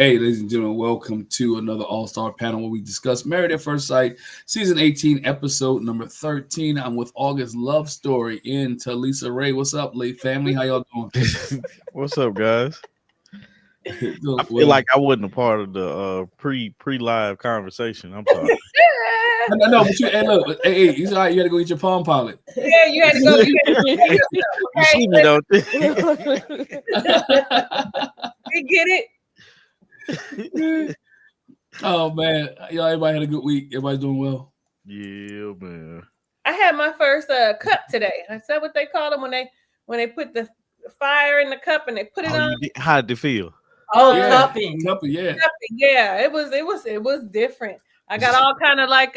Hey, ladies and gentlemen, welcome to another All-Star panel where we discuss Married at First Sight, Season 18, Episode number 13. I'm with August Love Story in Talisa Ray. What's up, late family? How y'all doing? What's up, guys? Doing I feel well. like I wasn't a part of the pre-live conversation. I'm sorry. No, but hey, look, hey, it's all right. You got to go eat your Palm Pilot. Yeah, you had to go. You You see me, don't you? We get it. Oh man, y'all, everybody had a good week. Everybody's doing well. Yeah, man. I had my first cup today. Is that what they call them when they put the fire in the cup and they put it on? How did it feel? Oh, Yeah, cupping. Yeah. Yeah, it was different. I got all kind of like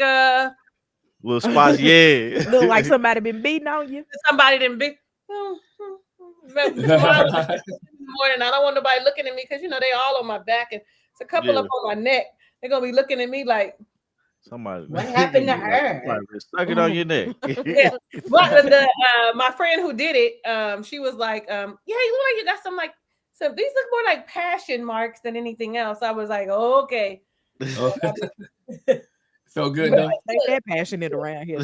little spots, yeah. Look like somebody been beating on you. Somebody didn't be. Morning. I don't want nobody looking at me because they all on my back and it's a couple up on my neck. They're gonna be looking at me like somebody. What happened to her? Stuck it on your neck. Yeah. But my friend who did it, she was like, yeah, you look like you got some these look more like passion marks than anything else. I was like, oh, okay. Felt good though. Ain't that passionate around here.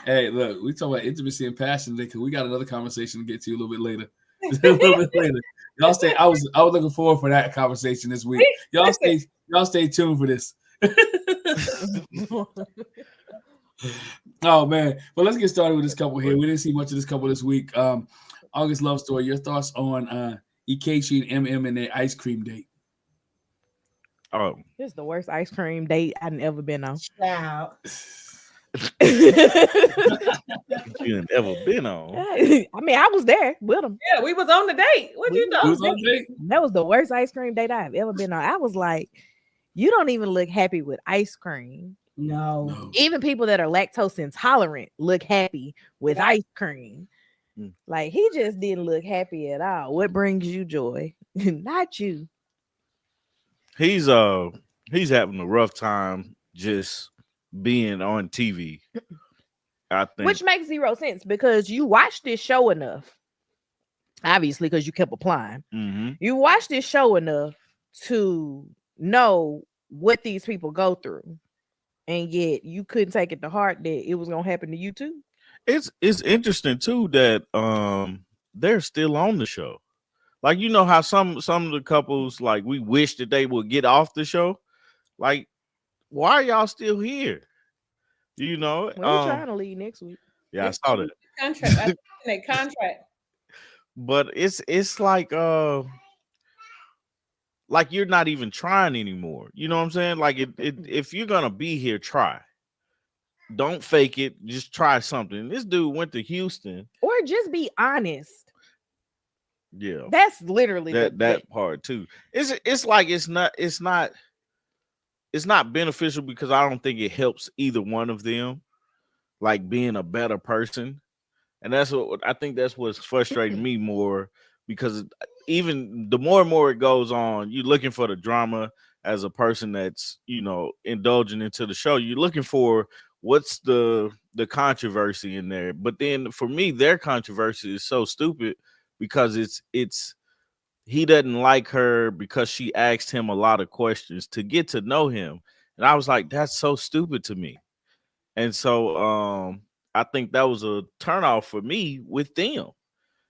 Hey, look, we talk about intimacy and passion today because we got another conversation to get to a little bit later. Y'all stay. I was looking forward for that conversation this week. Y'all stay tuned for this. Oh man. Well, let's get started with this couple here. We didn't see much of this couple this week. August Love Story, your thoughts on Eki and MM and their ice cream date? Oh, this is the worst ice cream date I've ever been on. Wow. You ain't ever been on. I mean, I was there with them. Yeah, we was on the date. What you know? That was the worst ice cream date I've ever been on. I was like, you don't even look happy with ice cream. No. Even people that are lactose intolerant look happy with ice cream. Like, he just didn't look happy at all. What brings you joy? Not you. He's having a rough time just being on TV. I think, which makes zero sense because you watched this show enough, obviously, because you kept applying. Mm-hmm. You watched this show enough to know what these people go through, and yet you couldn't take it to heart that it was gonna happen to you too. It's interesting too that they're still on the show. Like, you know how some of the couples, like, we wish that they would get off the show. Like, why are y'all still here? You know, we're trying to leave next week. Yeah, I saw that contract. Contract. But it's like you're not even trying anymore. You know what I'm saying? Like, if you're gonna be here, try. Don't fake it. Just try something. This dude went to Houston, or just be honest. Yeah, that's literally that part too. It's like it's not beneficial because I don't think it helps either one of them, like, being a better person. And that's what I think that's what's frustrating me more, because even the more and more it goes on, you're looking for the drama as a person that's, indulging into the show. You're looking for what's the controversy in there. But then for me, their controversy is so stupid because it's he doesn't like her because she asked him a lot of questions to get to know him. And I was like, that's so stupid to me. And so I think that was a turnoff for me with them.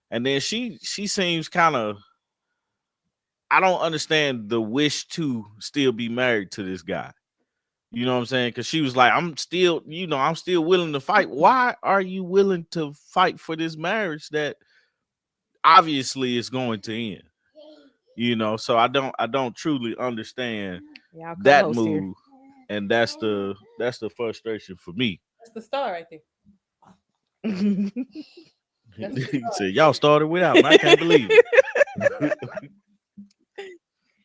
And then she seems kind of, I don't understand the wish to still be married to this guy. You know what I'm saying? Because she was like, I'm still willing to fight. Why are you willing to fight for this marriage that obviously is going to end? So I don't truly understand that move here. And that's the frustration for me. That's the star right there. He said, y'all started without me. I can't believe it.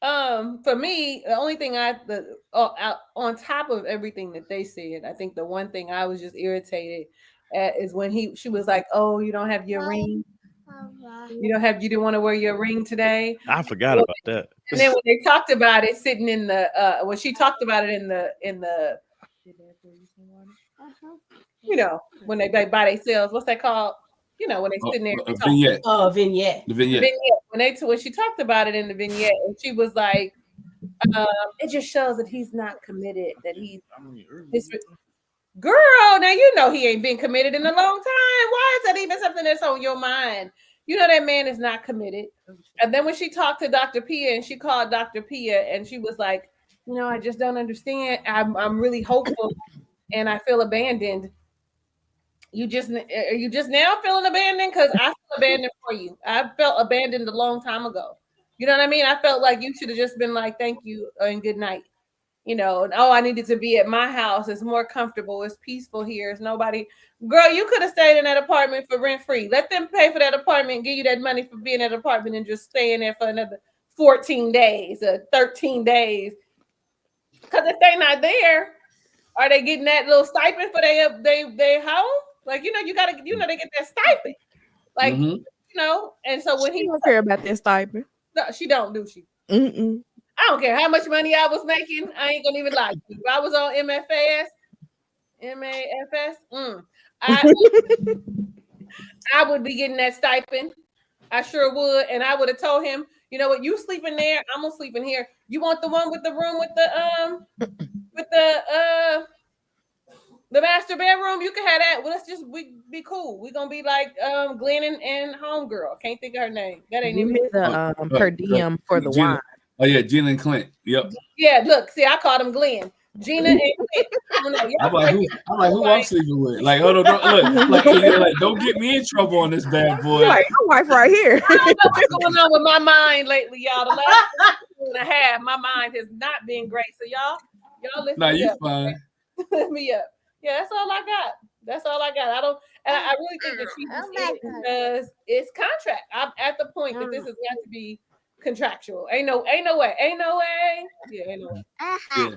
For me, the only thing on top of everything that they said, I think the one thing I was just irritated at is when she was like, oh, you don't have your ring. You didn't want to wear your ring today. I forgot about that. And then when they talked about it sitting in the when she talked about it in the when they buy themselves, what's that called? When they sitting there. Vignette. Oh, vignette. The vignette. when she talked about it in the vignette, and she was like, it just shows that he's not committed, that he's girl. Now you know he ain't been committed in a long time. Why is that even something that's on your mind? You know that man is not committed. And then when she talked to Dr. Pia and she called Dr. Pia and she was like, I just don't understand. I'm really hopeful and I feel abandoned. Are you just now feeling abandoned? Because I feel abandoned for you. I felt abandoned a long time ago. You know what I mean? I felt like you should have just been like, thank you and good night. And I needed to be at my house. It's more comfortable. It's peaceful here. It's nobody. Girl, you could have stayed in that apartment for rent free. Let them pay for that apartment and give you that money for being in that apartment and just stay in there for another 14 days or 13 days. Because if they're not there, are they getting that little stipend for they home? Like, you gotta, they get that stipend. Like, and so when he don't care about that stipend. No, she don't, do she? Mm-mm. I don't care how much money I was making. I ain't gonna even lie to you. If I was on MAFS, I would be getting that stipend. I sure would. And I would have told him, you know what, you sleep in there, I'm gonna sleep in here. You want the one with the room with the master bedroom? You can have that. Well, let's just be cool. We're gonna be like Glenn and homegirl. Can't think of her name. That ain't even the per diem for the Gina. wine. Oh yeah, Gina and Clint. Yep. Yeah, look, see, I called him Glenn. Gina and Clint. I'm like, who I'm sleeping with? Like, hold on, don't get me in trouble on this bad boy. Like, my wife right here. I don't know what's going on with my mind lately, y'all. The last 2.5, my mind has not been great. So y'all listen. Nah, you fine. Lift me up. Yeah, that's all I got. That's all I got. I really think that she was in it because it's contract. I'm at the point that this has got to be contractual. Ain't no way. Yeah, ain't no way. Yeah.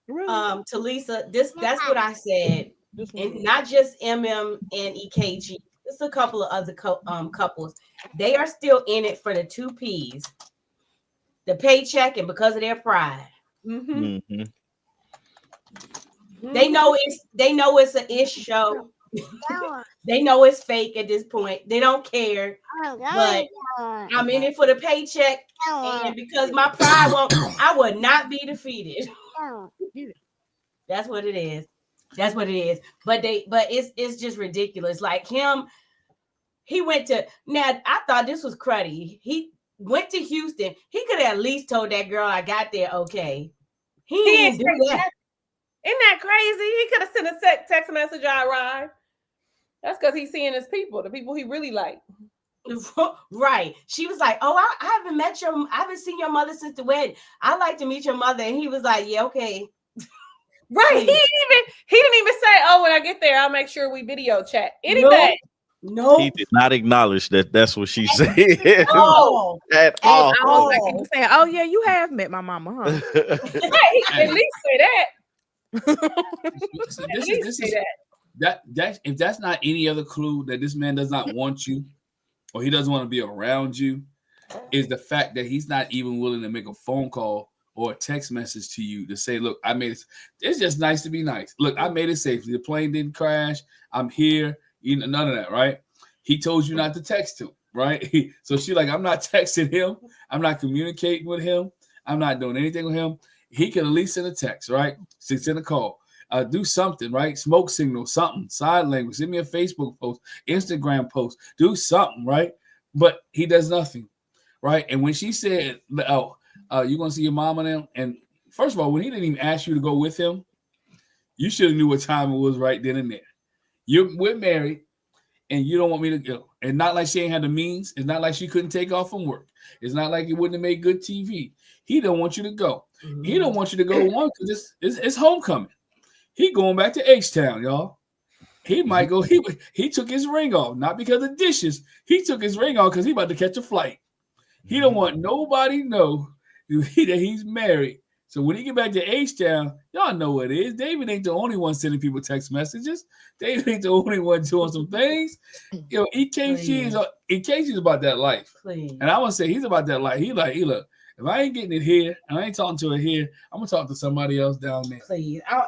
Talisa, that's what I said. And not just MM and EKG. There's a couple of other couples. They are still in it for the 2 P's. The paycheck and because of their pride. Mm-hmm. They know it's an ish show. They know it's fake at this point. They don't care. But I'm in it for the paycheck. And because my pride I would not be defeated. That's what it is. That's what it is. But it's just ridiculous. Like him, he went to I thought this was cruddy. He went to Houston. He could have at least told that girl I got there okay. He didn't do that. Isn't that crazy? He could have sent a text message, I arrived. That's because he's seeing his people, the people he really like. Right. She was like, oh, I haven't seen your mother since the wedding. I'd like to meet your mother. And he was like, yeah, okay. Right. He didn't even say, oh, when I get there, I'll make sure we video chat. Anything. No. He did not acknowledge that's what she said. No. At all. I was like, he saying, oh yeah, you have met my mama, huh? Right, he can at least say that. That if that's not any other clue that this man does not want you or he doesn't want to be around you, is the fact that he's not even willing to make a phone call or a text message to you to say, look, I made it. It's just nice to be nice. Look, I made it safely. The plane didn't crash. I'm here. None of that, right? He told you not to text him, right? So she like, I'm not texting him. I'm not communicating with him. I'm not doing anything with him. He can at least send a text, right? Send a call. Do something, right? Smoke signal, something, sign language. Send me a Facebook post, Instagram post. Do something, right? But he does nothing, right? And when she said, oh, you're going to see your mom and them? And first of all, when he didn't even ask you to go with him, you should have knew what time it was right then and there. We're married, and you don't want me to go. And not like she ain't had the means. It's not like she couldn't take off from work. It's not like it wouldn't have made good TV. He don't want you to go. Mm-hmm. He don't want you to go one because it's homecoming. He going back to H-Town, y'all. He might go. He took his ring off, not because of dishes. He took his ring off because he about to catch a flight. He don't want nobody to know that he's married. So when he get back to H-Town, y'all know what it is. David ain't the only one sending people text messages. David ain't the only one doing some things. EKG is about that life. Please. And I want to say he's about that life. He look, if I ain't getting it here and I ain't talking to it here, I'm gonna talk to somebody else down there. Please. I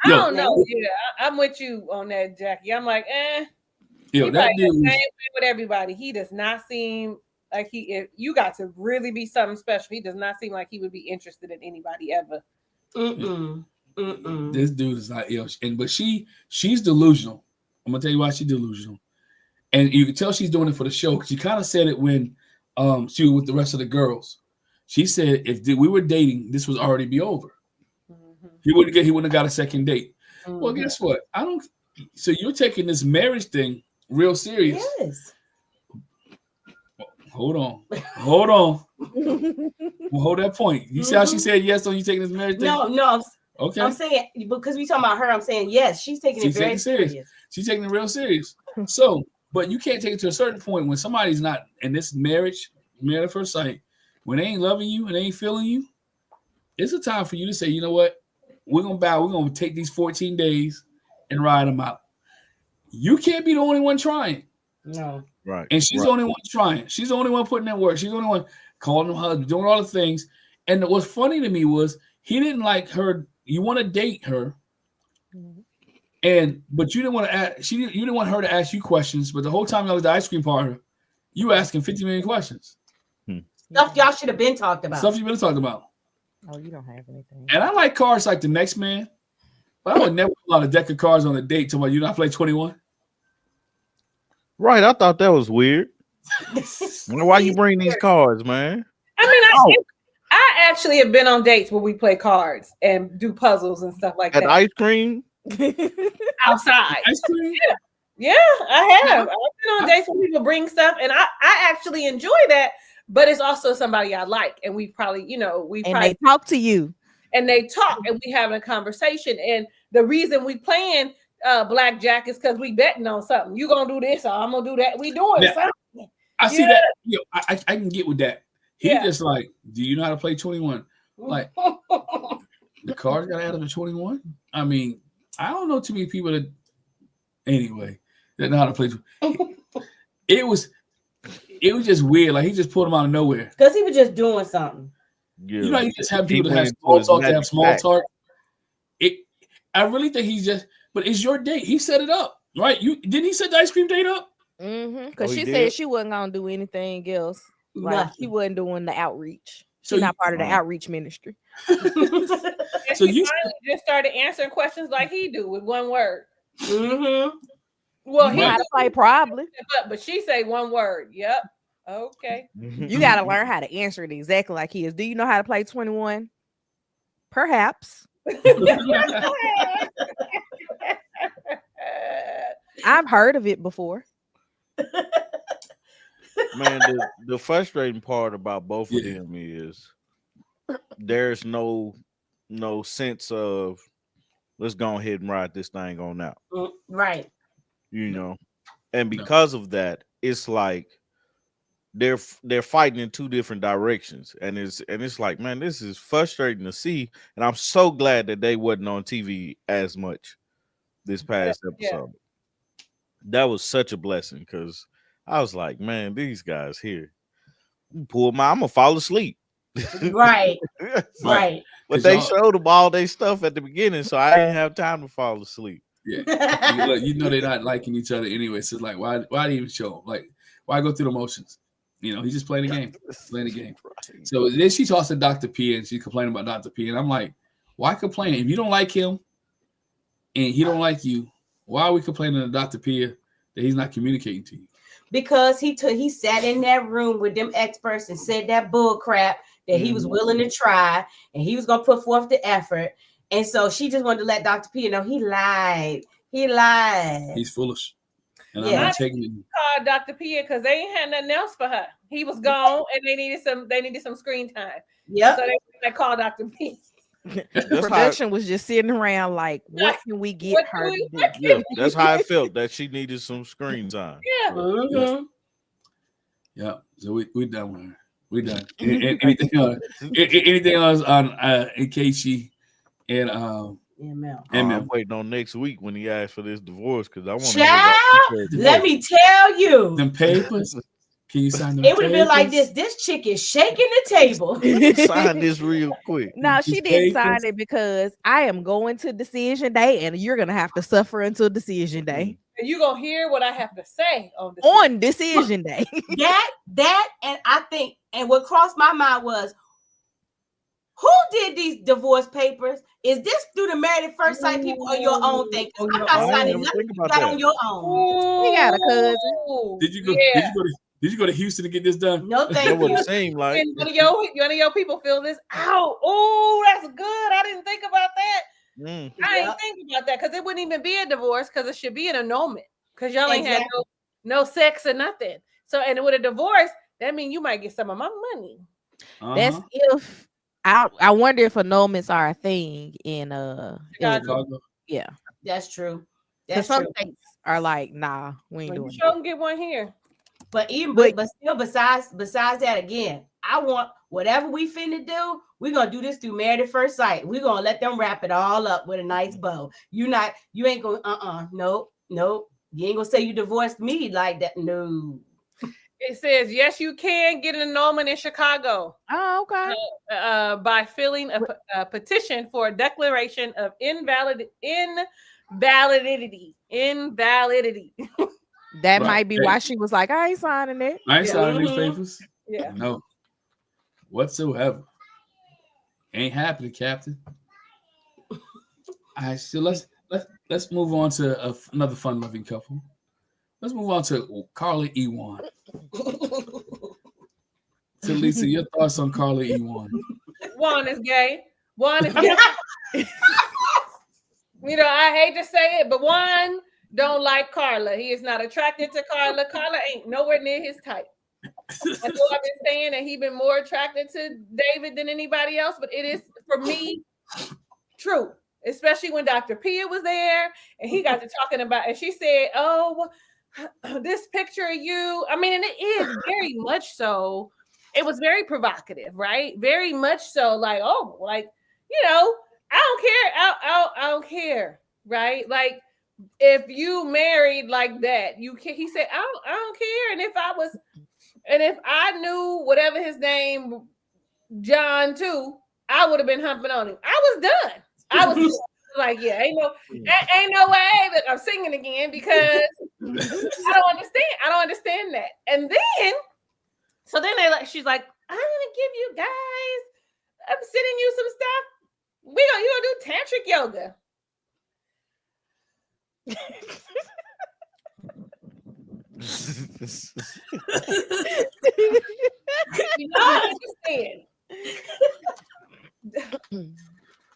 don't know. Yeah, I'm with you on that, Jackie. I'm like, Yo, that dude same way with everybody. He does not seem Like if you got to really be something special. He does not seem like he would be interested in anybody ever. This dude is not ill, but she's delusional. I'm gonna tell you why she's delusional, and you can tell she's doing it for the show because she kind of said it when she was with the rest of the girls. She said if we were dating, this was already be over. He wouldn't have got a second date. Well, guess what? I don't. So you're taking this marriage thing real serious? Yes. Hold on. Well, hold that point. You see how she said yes? Don't you taking this marriage thing? No. Okay. I'm saying because we talking about her. I'm saying yes. She's taking it very serious. She's taking it real serious. So, but you can't take it to a certain point when somebody's not in this marriage, married at first sight, when they ain't loving you and they ain't feeling you. It's a time for you to say, you know what? We're gonna take these 14 days and ride them out. You can't be the only one trying. No. Right. And she's the only one trying. She's the only one putting in work. She's the only one calling him husband, doing all the things. And what's funny to me was he didn't like her. You want to date her, but you didn't want to ask. You didn't want her to ask you questions. But the whole time I was the ice cream parlor, you asking 50 million questions. Stuff y'all should have been talked about. Stuff you've been talking about. Oh, you don't have anything. And I like cards like the next man, but I would never pull out a deck of cards on a date till you not play 21. Right, I thought that was weird. Why you bring these cards, man? I mean, I actually have been on dates where we play cards and do puzzles and stuff like At that. ice cream? Outside. Ice cream? Yeah, I have. I've been on dates where people bring stuff, and I actually enjoy that. But it's also somebody I like, and we probably, they talk to you, and they talk, and we having a conversation. And the reason we playing blackjack is because we betting on something. You gonna do this, or I'm gonna do that. We doing something. I see that. I can get with that. He just like, do you know how to play 21? Like, the cards got to add up to 21. I mean, I don't know too many people that know how to play. It was just weird. Like he just pulled them out of nowhere. Because he was just doing something. Yeah. You know, you just have people that have small talk to have small talk. I really think he's just. But it's your date. He set it up, right? Didn't he set the ice cream date up? Because she said she wasn't gonna do anything else. Like she wasn't doing the outreach. She's not part of the outreach ministry. So you just started answering questions like he do with one word. Well, he how to play probably, but she say one word. Yep. Okay. You got to learn how to answer it exactly like he is. Do you know how to play 21? Perhaps. I've heard of it before. Man, the frustrating part about both of them is there's no sense of let's go ahead and ride this thing on out. Right. And because of that, it's like they're fighting in two different directions, and it's like, man, this is frustrating to see. And I'm so glad that they wasn't on TV as much this past episode. That was such a blessing because I was like, man, these guys here, I'm gonna fall asleep. Right. Right. But they showed them all their stuff at the beginning, so I didn't have time to fall asleep. Yeah, they're not liking each other anyway. So it's like, why do you even show them? Like, why go through the motions? He's just playing the game. Right. So then she talks to Dr. P and she's complaining about Dr. P, and I'm like, why complain? If you don't like him and he don't like you, why are we complaining to Dr. P that he's not communicating to you? Because he sat in that room with them experts and said that bull crap that he was willing to try and he was gonna put forth the effort. And so she just wanted to let Dr. P know he lied. He's foolish. And I'm not taking it. Called Dr. P because they ain't had nothing else for her. He was gone and they needed some screen time. Yeah. So they called Dr. P. Production was just sitting around like, what can we get her to do? Yeah, that's how I felt, that she needed some screen time. Yeah. Yeah. So we done with her. We done. Anything else on Eki and MM. I'm waiting on next week when he asks for this divorce because I want to. Child, let me tell you, them papers. Can you sign them? It would have been like this. This chick is shaking the table. Sign this real quick. No, she didn't sign it because I am going to decision day, and you're gonna have to suffer until decision day. and you gonna hear what I have to say on decision day. that, and I think, and what crossed my mind was, who did these divorce papers? Is this through the Married at First Sight people or your own thing? I'm not signing nothing you got on your own. He got a cousin. Did you go? Did you go to Houston to get this done? No, thank you. It seemed like one of your people feel this out. Oh, that's good. I didn't think about that. I didn't think about that because it wouldn't even be a divorce because it should be an annulment because y'all ain't had no sex or nothing. So, and with a divorce, that means you might get some of my money. That's if I wonder if annulments are a thing in Chicago. Yeah, that's true. Because some states are like, nah, we ain't doing it. You can get one here. But still, besides that, again, I want whatever we finna do, we're gonna do this through Married at First Sight. We're gonna let them wrap it all up with a nice bow. You ain't gonna nope. You ain't gonna say you divorced me like that. No. It says yes, you can get an annulment in Chicago. Oh, okay. By filling a petition for a declaration of invalidity. That might be why she was like, I ain't signing it. I ain't signing these papers. Yeah. No. Whatsoever. Ain't happening, Captain. All right, so let's move on to another fun-loving couple. Let's move on to Carla Ewan. So Lisa, your thoughts on Carla Ewan? Juan is gay. Juan is gay. I hate to say it, but Juan don't like Carla. He is not attracted to Carla. Carla ain't nowhere near his type. That's what I've been saying, that he been more attracted to David than anybody else. But it is, for me, true. Especially when Dr. Pia was there and he got to talking about, and she said, oh, this picture of you. I mean, and it is very much so. It was very provocative, right? Very much so. Like, oh, like, I don't care. I don't care, right? Like, if you married like that, you can. He said, I don't care. And if I knew whatever his name, John too, I would have been humping on him. I was done. I was like, yeah, ain't no way that I'm singing again because I don't understand that. And then, so then she's like, I'm gonna give you guys, I'm sending you some stuff. You gonna do tantric yoga. I understand.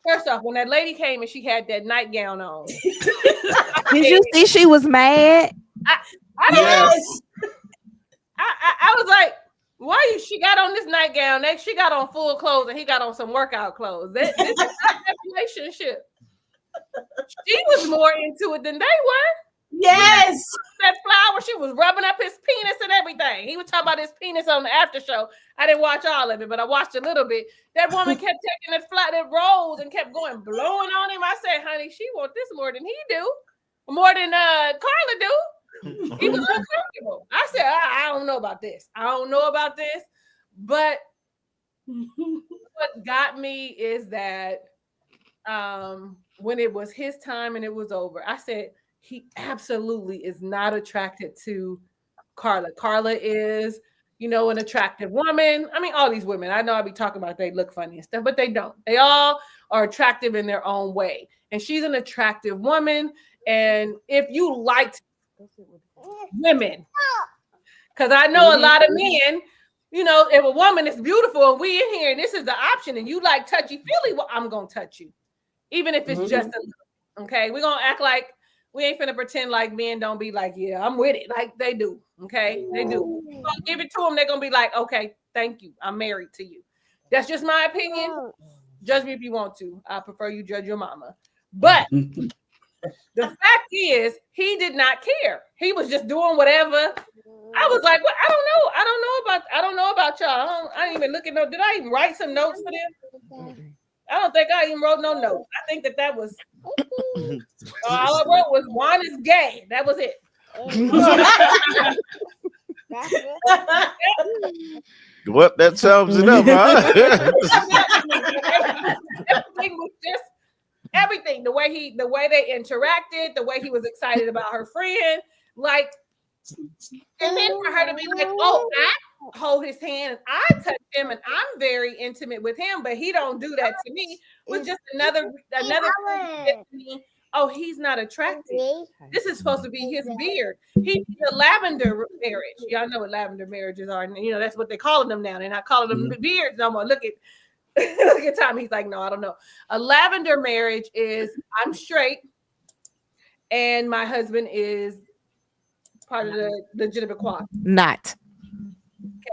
First off, when that lady came and she had that nightgown on, did you see she was mad? I was like, why she got on this nightgown? She got on full clothes and he got on some workout clothes. This is not that relationship. She was more into it than they were. Yes. That flower, she was rubbing up his penis and everything. He was talking about his penis on the after show. I didn't watch all of it, but I watched a little bit. That woman kept taking that rose and kept going blowing on him. I said, honey, she want this more than he do. More than Carla do. He was uncomfortable. I said, I don't know about this. But what got me is that when it was his time and it was over, I said, he absolutely is not attracted to Carla. Carla is, an attractive woman. I mean, all these women, I know I'll be talking about they look funny and stuff, but they don't. They all are attractive in their own way. And she's an attractive woman. And if you liked women, because I know a lot of men, if a woman is beautiful and we in here and this is the option and you like touchy-feely, well, I'm going to touch you. Even if it's just a little, okay? We're going to act like we ain't finna pretend like men don't be like, yeah, I'm with it. Like they do, okay? They do. You're gonna give it to them, they're gonna be like, okay, thank you. I'm married to you. That's just my opinion. Judge me if you want to. I prefer you judge your mama. But the fact is, he did not care. He was just doing whatever. I was like, well, I don't know about y'all. I didn't even look at did I even write some notes for them? I don't think I even wrote no notes. I think that was all I wrote was Juan is gay. That was it. What? That sums it up, huh? Everything was just everything. the way they interacted, the way he was excited about her friend, like, and then for her to be like, oh, I hold his hand and I touch him and I'm very intimate with him, but he don't do that to me, was just another oh, he's not attractive. This is supposed to be his beard. He needs a lavender marriage. Y'all know what lavender marriages are. And, that's what they're calling them now. They're not calling them beards no more. Look at Tommy. He's like, no, I don't know. A lavender marriage is I'm straight and my husband is part of the legitimate quad. Not.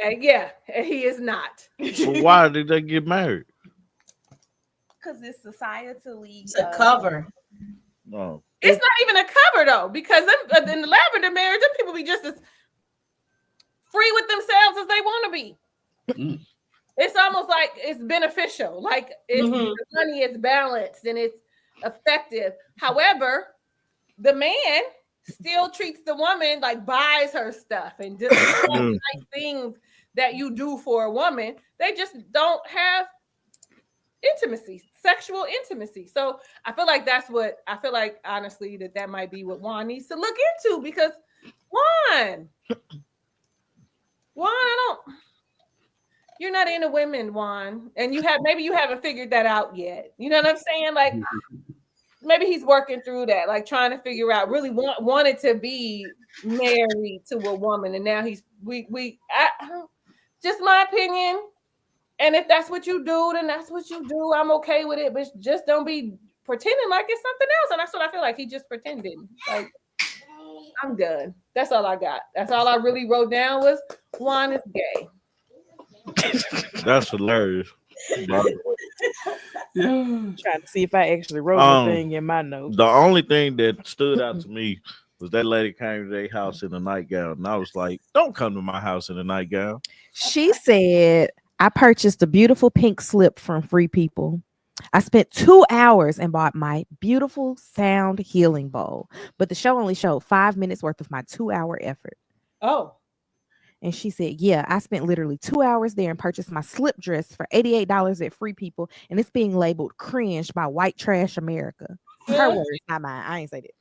Okay, yeah, he is not. So why did they get married? Because it's societally it's a cover. No. It's not even a cover though, because in the lavender marriage, them people be just as free with themselves as they want to be. It's almost like it's beneficial, like it's the money is balanced and it's effective. However, the man still treats the woman like buys her stuff and does nice things that you do for a woman. They just don't have intimacy, sexual intimacy. So I feel like honestly that might be what Juan needs to look into, because Juan, you're not into women, Juan, and maybe you haven't figured that out yet. You know what I'm saying? Like maybe he's working through that, like trying to figure out, really wanted to be married to a woman, and now he's just my opinion. And if that's what you do, then that's what you do. I'm okay with it, but just don't be pretending like it's something else. And that's what I feel like he just pretended. Like, I'm done. That's all I got. That's all I really wrote down was Juan is gay. That's hilarious. Yeah. Trying to see if I actually wrote anything in my notes. The only thing that stood out to me was that lady came to their house in a nightgown. And I was like, don't come to my house in a nightgown. She said, I purchased a beautiful pink slip from Free People. I spent 2 hours and bought my beautiful sound healing bowl, but the show only showed 5 minutes worth of my 2-hour effort. Oh. And she said, yeah, I spent literally 2 hours there and purchased my slip dress for $88 at Free People, and it's being labeled cringe by White Trash America. Her words, not mine. I ain't say that.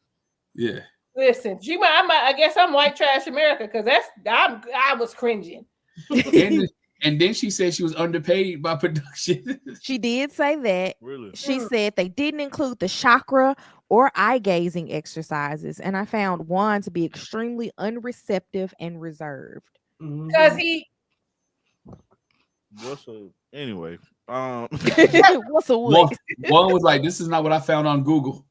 Yeah. Listen, I guess I'm White Trash America, because I was cringing. And then she said she was underpaid by production. She did say that. Really? She said they didn't include the chakra or eye gazing exercises, and I found Juan to be extremely unreceptive and reserved. Because anyway? What's a what? Juan was like, "This is not what I found on Google."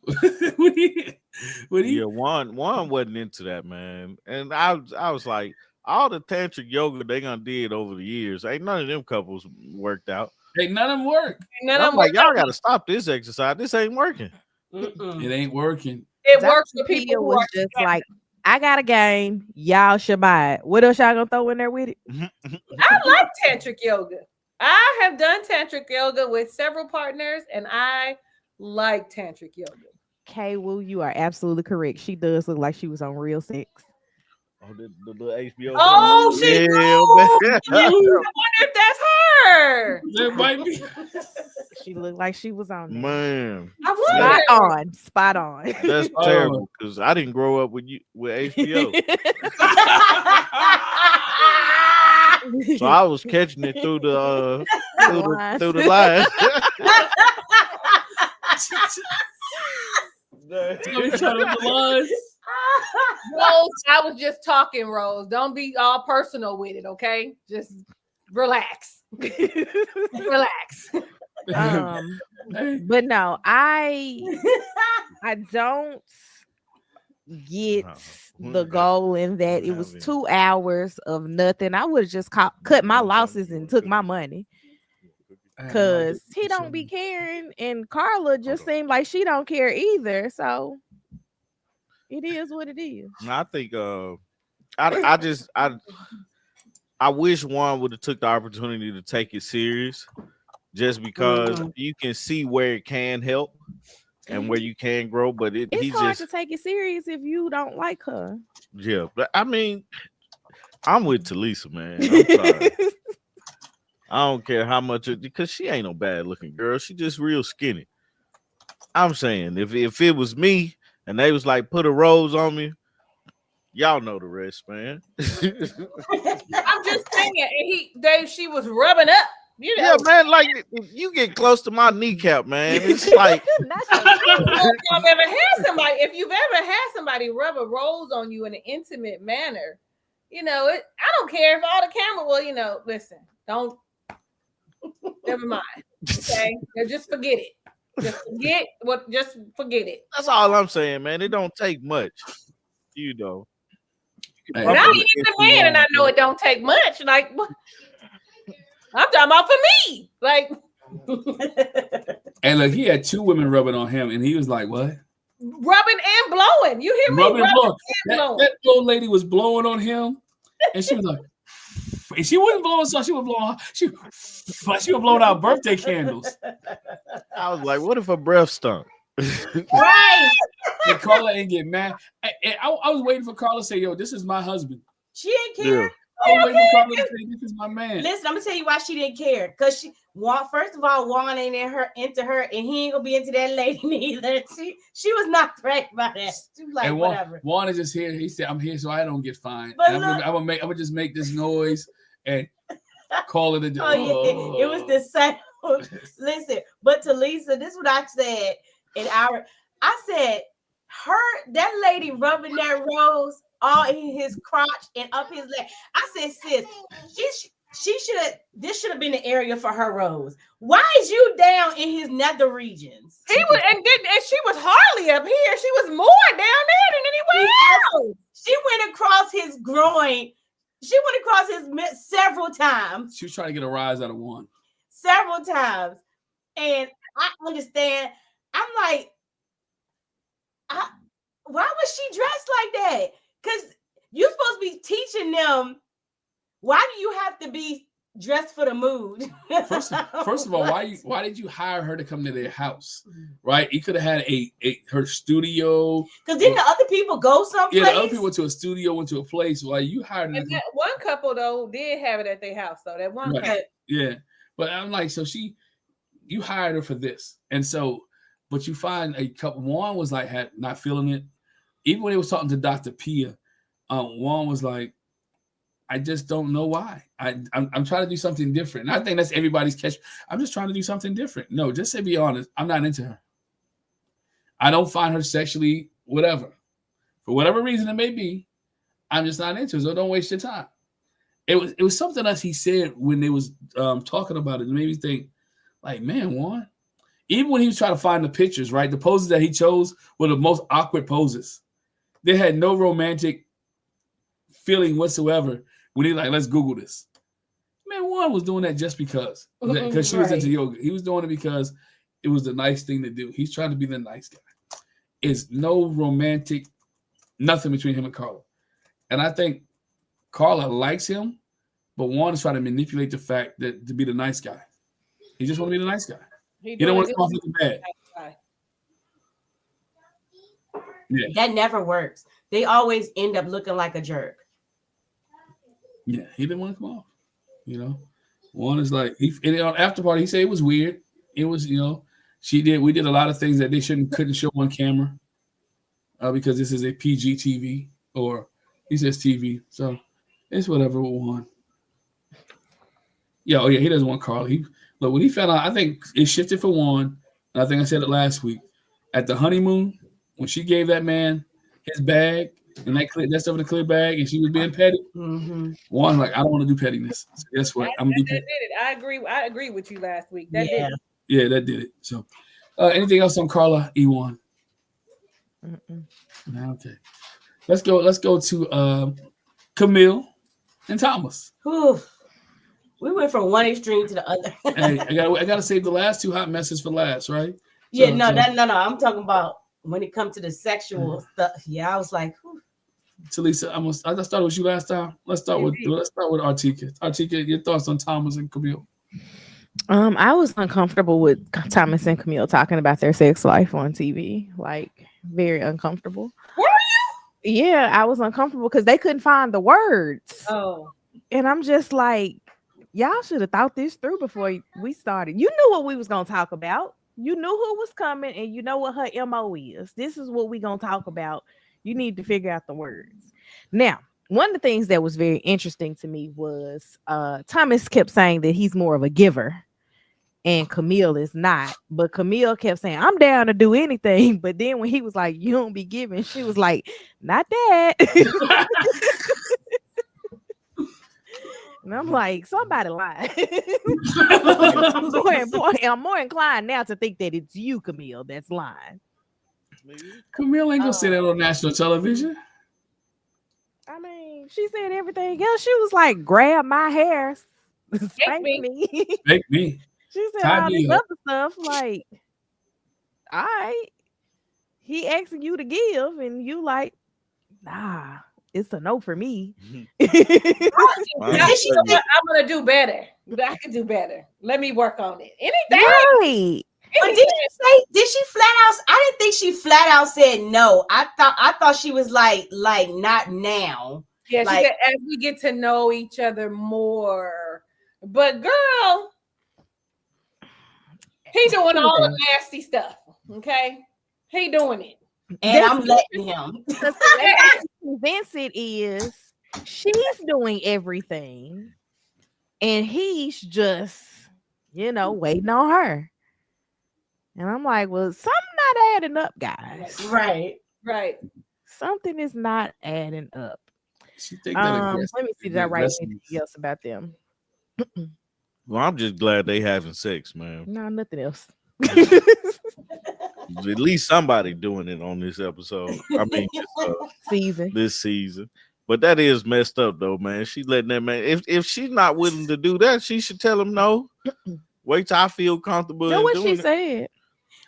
Yeah, Juan wasn't into that, man, and I was like, all the tantric yoga they gonna did over the years, ain't none of them couples worked out. Ain't none of them work. I'm like, y'all gotta stop this exercise. This ain't working. It ain't working. It works for people who was just like, I got a game, y'all should buy it. What else y'all gonna throw in there with it? I like tantric yoga. I have done tantric yoga with several partners, and I like tantric yoga. Kay Wu, you are absolutely correct. She does look like she was on Real Sex. Oh, the HBO. Oh, she yeah, I wonder if that's her. That might be. She looked like she was on there. Man. I wonder. Spot on. That's terrible, because I didn't grow up with HBO. So I was catching it through the line. Rose, I was just talking, Rose. Don't be all personal with it, okay? Just relax. Relax. But no, I don't get the goal in that. It was 2 hours of nothing. I would have just cut my losses and took my money, because he don't be caring, and Carla just seemed like she don't care either. So it is what it is. I think I wish Juan would have took the opportunity to take it serious, just because you can see where it can help and where you can grow, but it's hard to take it serious if you don't like her. Yeah, but I mean, I'm with Talisa, man. I'm sorry. I don't care how much, because she ain't no bad looking girl. She just real skinny. I'm saying if it was me and they was like put a rose on me, y'all know the rest, man. I'm just saying, she was rubbing up. You know, yeah, man. Like if you get close to my kneecap, man, it's like. If you've ever had somebody rub a rose on you in an intimate manner, I don't care if all the camera. Well, listen, don't. Never mind. Okay, just forget it. Just forget it. That's all I'm saying, man. It don't take much, Hey, I ain't the man, and I know it don't take much. Like, I'm talking about for me. Like, and look, he had 2 women rubbing on him, and he was like, "What? Rubbing and blowing? You hear me? Rubbing and blowing. That old lady was blowing on him, and she was like, and she wasn't blowing, so she was blowing. She was blowing out birthday candles. I was like, what if her breath stunk? Right. And Carla ain't get mad. I was waiting for Carla to say, "Yo, this is my husband." She didn't care. Yeah. I was waiting for Carla to say, "This is my man." Listen, I'm gonna tell you why she didn't care. Cause first of all, Juan ain't into her, and he ain't gonna be into that lady neither. She was not threatened by that. She was like, and whatever. Juan is just here. He said, "I'm here so I don't get fined. But I'm gonna just make this noise and call it a day." Oh, yeah, it was the same. Listen, but to Lisa, this is what I said. I said, that lady rubbing that rose all in his crotch and up his leg. I said, sis, this should have been the area for her rose. Why is you down in his nether regions? He was, and she was hardly up here. She was more down there than anywhere else. She went across his groin. She went across his several times. She was trying to get a rise out of Juan. Several times. And I understand. I'm like, why was she dressed like that? Because you're supposed to be teaching them, why do you have to be dressed for the mood? First of all, why did you hire her to come to their house? Right? You could have had her studio. Because didn't the other people go someplace? Yeah, the other people went to a studio, went to a place. Why you hired them? And that one couple though did have it at their house. So that one couple. Yeah. But I'm like, so you hired her for this. And so, but you find a couple, Juan was like, not feeling it. Even when he was talking to Dr. Pia, Juan was like, I just don't know why. I'm trying to do something different. And I think that's everybody's catch. I'm just trying to do something different. No, just to be honest, I'm not into her. I don't find her sexually, whatever. For whatever reason it may be, I'm just not into her. So don't waste your time. It was something else he said when they was talking about it. It made me think, like, man, Juan. Even when he was trying to find the pictures, right? The poses that he chose were the most awkward poses. They had no romantic feeling whatsoever when he like, let's Google this. Man, Juan was doing that just because she was into yoga. He was doing it because it was the nice thing to do. He's trying to be the nice guy. It's no romantic, nothing between him and Carla. And I think Carla likes him, but Juan is trying to manipulate the fact that to be the nice guy. He just want to be the nice guy. He don't want to come off looking bad. Yeah. That never works. They always end up looking like a jerk. Yeah, he didn't want to come off. One is like on after party. He said it was weird. It was, we did a lot of things that they couldn't show on camera because this is a PG TV, or he says TV, so it's whatever with Juan. Yeah, he doesn't want Carla. Look, when he found out, I think it shifted for Juan. And I think I said it last week at the honeymoon when she gave that man his bag and that stuff in the clear bag, and she was being petty. Mm-hmm. Juan like, I don't want to do pettiness. So guess what? I'm gonna do that did it. I agree with you last week. That did it. Yeah, that did it. So, anything else on Carla, Ewan? Okay, let's go to Camille and Thomas. Whew. We went from one extreme to the other. Hey, I gotta save the last two hot messes for last, right? Yeah, no. I'm talking about when it comes to the sexual stuff. Yeah, I was like, whew. Talisa, I started with you last time. Let's start with Artika. Artika, your thoughts on Thomas and Camille? I was uncomfortable with Thomas and Camille talking about their sex life on TV. Like, very uncomfortable. Were you? Yeah, I was uncomfortable because they couldn't find the words. Oh. And I'm just like, y'all should have thought this through before we started. You knew what we was gonna talk about. You knew who was coming, and you know what her MO is. This is what we're going to talk about. You need to figure out the words. Now, one of the things that was very interesting to me was Thomas kept saying that he's more of a giver and Camille is not. But Camille kept saying, I'm down to do anything. But then when he was like, you don't be giving, she was like, not that. And I'm like, somebody lied. I'm more inclined now to think that it's you, Camille, that's lying. Camille ain't gonna say that on national television. I mean, she said everything else. She was like, grab my hair, spank me. Spank me. She said all this other stuff. Like, all right, he asking you to give, and you like, nah, it's a no for me. I'm gonna do better. I can do better. Let me work on it. Anything. Right. But did she flat out? I didn't think she flat out said no. I thought she was like not now. Yeah, like, she said as we get to know each other more. But girl, he doing all the nasty stuff. Okay, he doing it, and I'm letting him. The way I convince it is she's doing everything, and he's just waiting on her. And I'm like, well, something not adding up, guys. Right. Something is not adding up. She think that let me see. Did I write anything else about them? Well, I'm just glad they having sex, man. No, nothing else. At least somebody doing it on this episode. I mean, this season. But that is messed up, though, man. She letting that man. If she's not willing to do that, she should tell him no. Wait till I feel comfortable. Know what she said?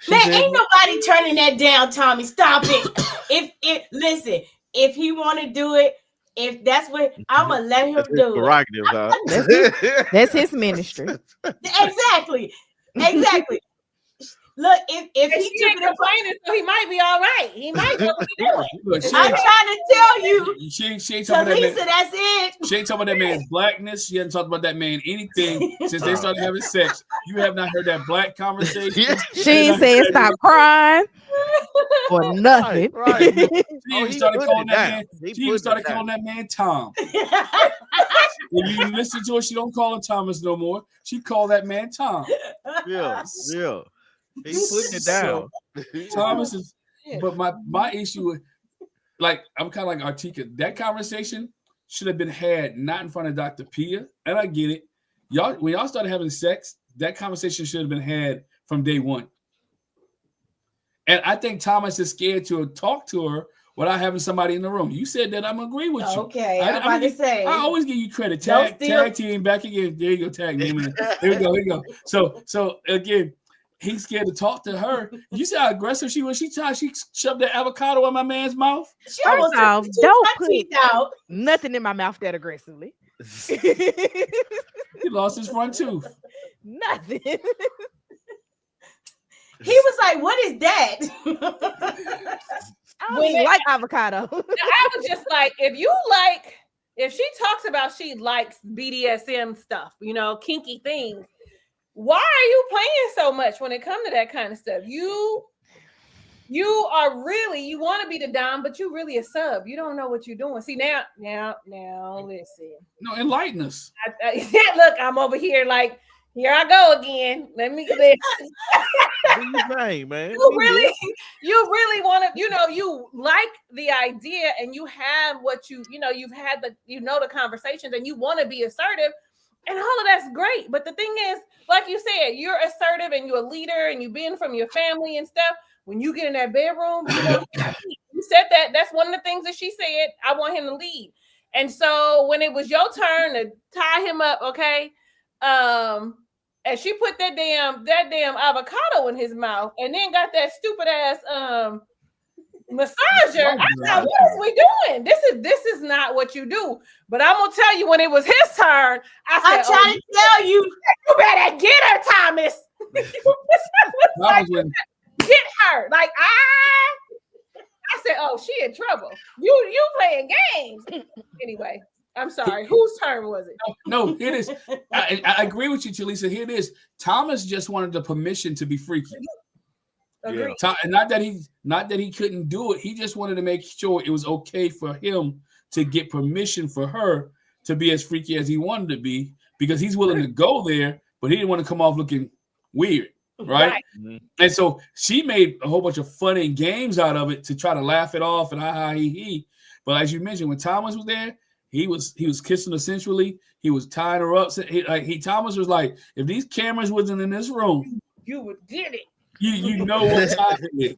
Man, ain't nobody turning that down, Tommy. Stop it. Listen, if he want to do it, if that's what I'm gonna let him do prerogative, huh? That's his ministry. Exactly. Look, if he took it complaining, so he might be all right. He might know what he's doing. Look, I'm trying to tell you. She ain't talking about that man. That's it. She ain't talking about that man's blackness. She hasn't talked about that man anything since they started having sex. You have not heard that black conversation. She ain't said stop crying or nothing. Right. She even started calling that man Tom. If you listen to her, she don't call him Thomas no more. She called that man Tom. Yeah. He's putting it down. So, Thomas is, but my issue, like I'm kind of like Artika. That conversation should have been had not in front of Dr. Pia, and I get it. When y'all started having sex, that conversation should have been had from day one. And I think Thomas is scared to talk to her without having somebody in the room. You said that. I'm agree with you. Okay, I'm about to say. I always give you credit. Tag team back again. There you go. Tag team. Here we go. So again. He's scared to talk to her. You see how aggressive she was? She shoved the avocado in my man's mouth. First off, don't put nothing in my mouth that aggressively. He lost his front tooth. Nothing. He was like, "What is that?" I don't even like avocado. I was just like, if she talks about she likes BDSM stuff, kinky things. Why are you playing so much when it comes to that kind of stuff? You are really, you want to be the dom, but you really a sub. You don't know what you're doing. See, now, listen. No, enlighten us. Look, I'm over here like, here I go again. Let me listen. What you saying, man? You really want to, you like the idea and you have what you've had the conversations and you want to be assertive. And all of that's great. But the thing is, like you said, you're assertive and you're a leader and you've been from your family and stuff. When you get in that bedroom, you said that. That's one of the things that she said. I want him to lead. And so when it was your turn to tie him up, okay, and she put that damn avocado in his mouth and then got that stupid ass massager. I thought, what is we doing? This is not what you do. But I'm gonna tell you, when it was his turn, I'm trying to tell you, you better get her, Thomas. Get her. Like I said, oh, she in trouble. You playing games. Anyway, I'm sorry. Whose turn was it? No, it is. I agree with you, Talisa. Here it is. Thomas just wanted the permission to be freaky. Agreed. And not that he couldn't do it. He just wanted to make sure it was okay for him to get permission for her to be as freaky as he wanted to be, because he's willing to go there, but he didn't want to come off looking weird, right? Mm-hmm. And so she made a whole bunch of fun and games out of it to try to laugh it off and ha he. But as you mentioned, when Thomas was there, he was kissing her sensually. He was tying her up. Thomas was like, if these cameras wasn't in this room, you would get it. You know what time it is.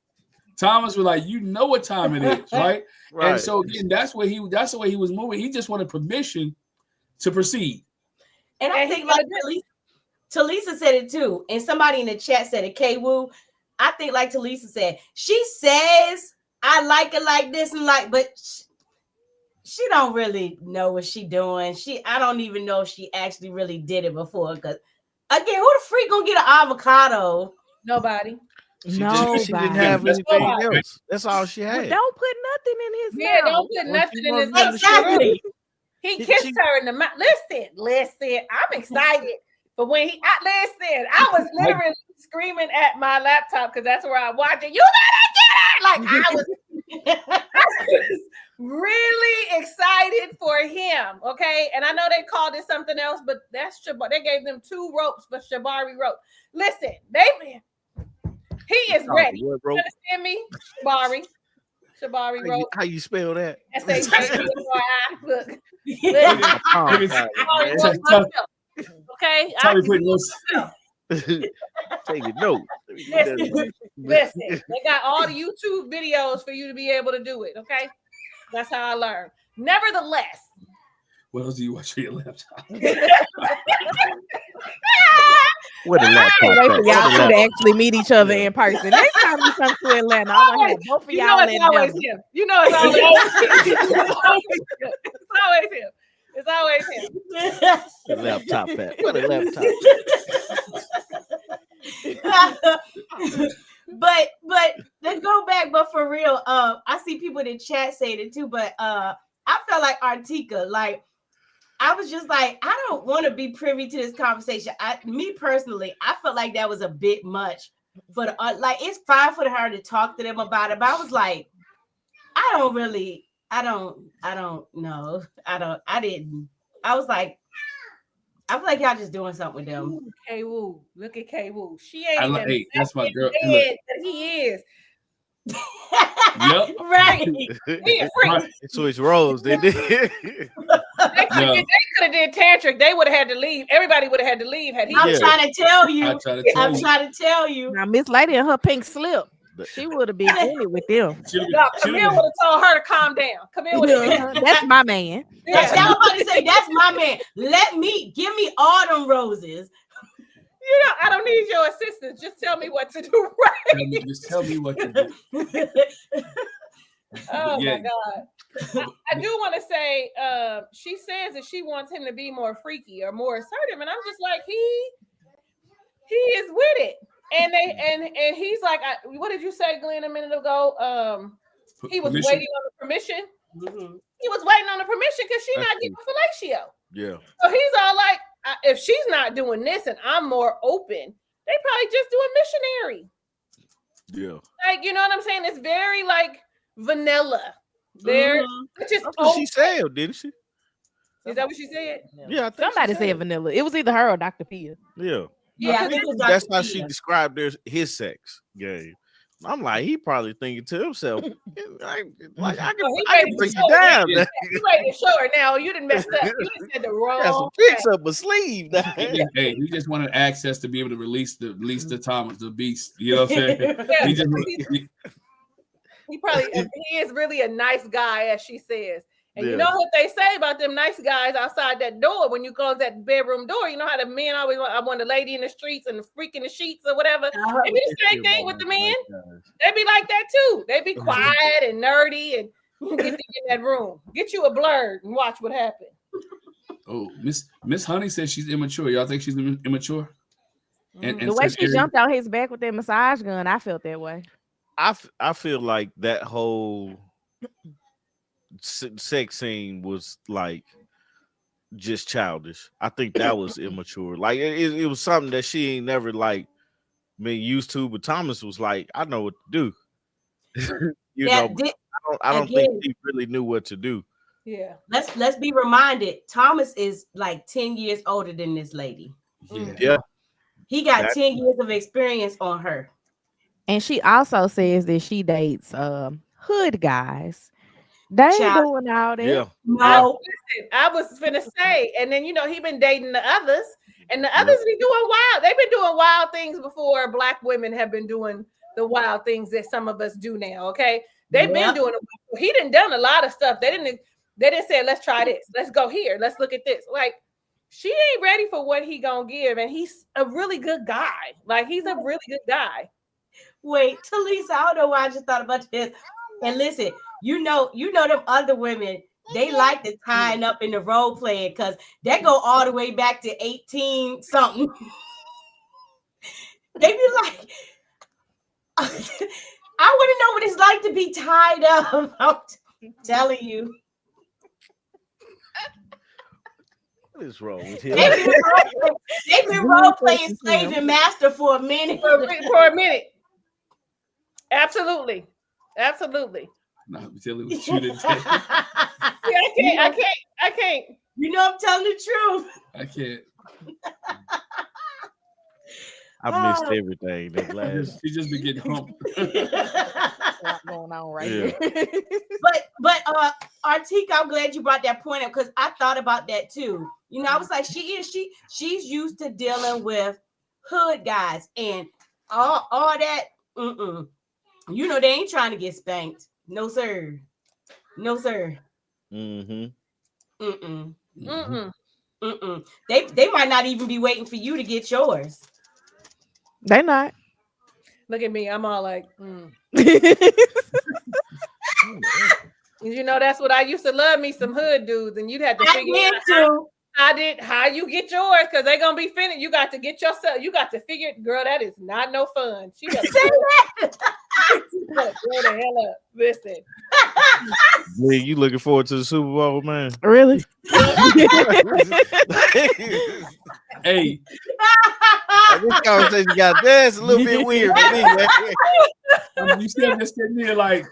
Thomas was like, you know what time it is, right? And so again, that's the way he was moving. He just wanted permission to proceed. And I think like Talisa said it too, and somebody in the chat said it. K-Woo, I think like Talisa said, she says I like it like this and like, but she don't really know what she doing. I don't even know if she actually really did it before. Because again, who the freak gonna get an avocado? Nobody. She didn't have anything else. That's all she had. Well, don't put nothing in his mouth. Yeah, don't put nothing in his mouth. Exactly. He kissed her in the mouth. Listen. I'm excited. But when I was literally screaming at my laptop because that's where I watch it. You better get her! Like I was really excited for him. Okay. And I know they called it something else, but that's Shabari. They gave them 2 ropes, but Shabari rope. Listen, he is ready. You understand me? Shabari rope. How you spell that? S18. Look. Okay. Take a note. Listen, they got all the YouTube videos for you to be able to do it. Okay. That's how I learned. Nevertheless. What else do you watch on your laptop? What a laptop. Wait for y'all to actually meet each other in person. Next time you come to Atlanta, I'm gonna have both of y'all in always him. You know it's always him. It's always him. What a laptop at? What a laptop. But let's go back. But for real, I see people in the chat saying it too. But I felt like Artika, like I was just like, I don't want to be privy to this conversation. Me personally, I felt like that was a bit much for the like. It's fine for her to talk to them about it, but I was like, I didn't. I was like, I feel like y'all just doing something with them. K-Woo, look at K-Woo. She ain't hey, that's my girl. That he is. Yep. Right. Switch roles. They did. They could have did tantric. They would have had to leave. Everybody would have had to leave. Had he? I'm trying to tell you. Now, Miss Lady and her pink slip. She would have been in it with them. Camille would have told her to calm down. Camille would have. That's my man. That's what I'm about to say. That's my man. Give me all them roses. You know, I don't need your assistance. Just tell me what to do. Right? Just tell me what to do. Oh my God. I do want to say, she says that she wants him to be more freaky or more assertive, and I'm just like, he is with it. And he's like, what did you say, Glenn, a minute ago? He was waiting on the permission. Mm-hmm. He was waiting on the permission because she's not getting fellatio. Yeah. So he's all like, if she's not doing this and I'm more open, they probably just do a missionary. Yeah. Like, you know what I'm saying? It's very like vanilla. There, it's just that's what she said, didn't she? Is that what she said? Yeah. Somebody said vanilla. It was either her or Dr. Pia. Yeah. Yeah, I think that's how she described his sex game. I'm like, he probably thinking to himself, I can bring you down. You ready to show her now? You didn't mess up. You didn't said the wrong. Got some tricks up a sleeve. Hey, he just wanted access to be able to release the Thomas, the beast. You know what I'm saying? He is really a nice guy, as she says. And you know what they say about them nice guys outside that door when you close that bedroom door. You know how the men always want, I want the lady in the streets and the freak in the sheets or whatever. They be the same thing with the men. They be like that too. They be quiet and nerdy, and you get in that room, get you a blurred and watch what happens. Oh, Miss Honey says she's immature. Y'all think she's immature? And the way she jumped out his back with that massage gun, I felt that way. I feel like that whole sex scene was like just childish. I think that was immature. Like it was something that she ain't never like been used to, but Thomas was like, I know what to do. Yeah, I don't think he really knew what to do. Yeah. Let's be reminded, Thomas is like 10 years older than this lady. Yeah. He got 10 years of experience on her. And she also says that she dates hood guys. They ain't doing all that. Yeah. No. Listen, I was finna say, and then he been dating the others, and the others be doing wild. They've been doing wild things before Black women have been doing the wild things that some of us do now. Okay. They've been doing it. He done a lot of stuff. They didn't say, let's try this. Let's go here. Let's look at this. Like, she ain't ready for what he gonna give. And he's a really good guy. Like, he's a really good guy. Wait, Talisa, I don't know why I just thought about this. And listen, you know them other women, they like to tie up in the role playing because they go all the way back to 18 something. They be like, I want to know what it's like to be tied up. I'm telling you. What is wrong with him? They've been role playing slave and master for a minute. For a minute. Absolutely. No, I'm telling you what you didn't say. I can't. You know I'm telling the truth. I can't. I missed everything that last. She just been getting humped. What's going on right here? but Artika, I'm glad you brought that point up because I thought about that too. You know, I was like, she's used to dealing with hood guys and all that. You know, they ain't trying to get spanked. No, sir. Mm-hmm. They might not even be waiting for you to get yours. They not. Look at me. I'm all like, You know, that's what I used to love, me some hood dudes, and you'd have to figure out how you get yours, because they're gonna be finished. You got to get yourself. You got to figure it, girl. That is not no fun. She better grow the hell up. Listen. Yeah, you looking forward to the Super Bowl, man? Really? Hey, This conversation got that's a little bit weird for me, man. You still just sitting here like.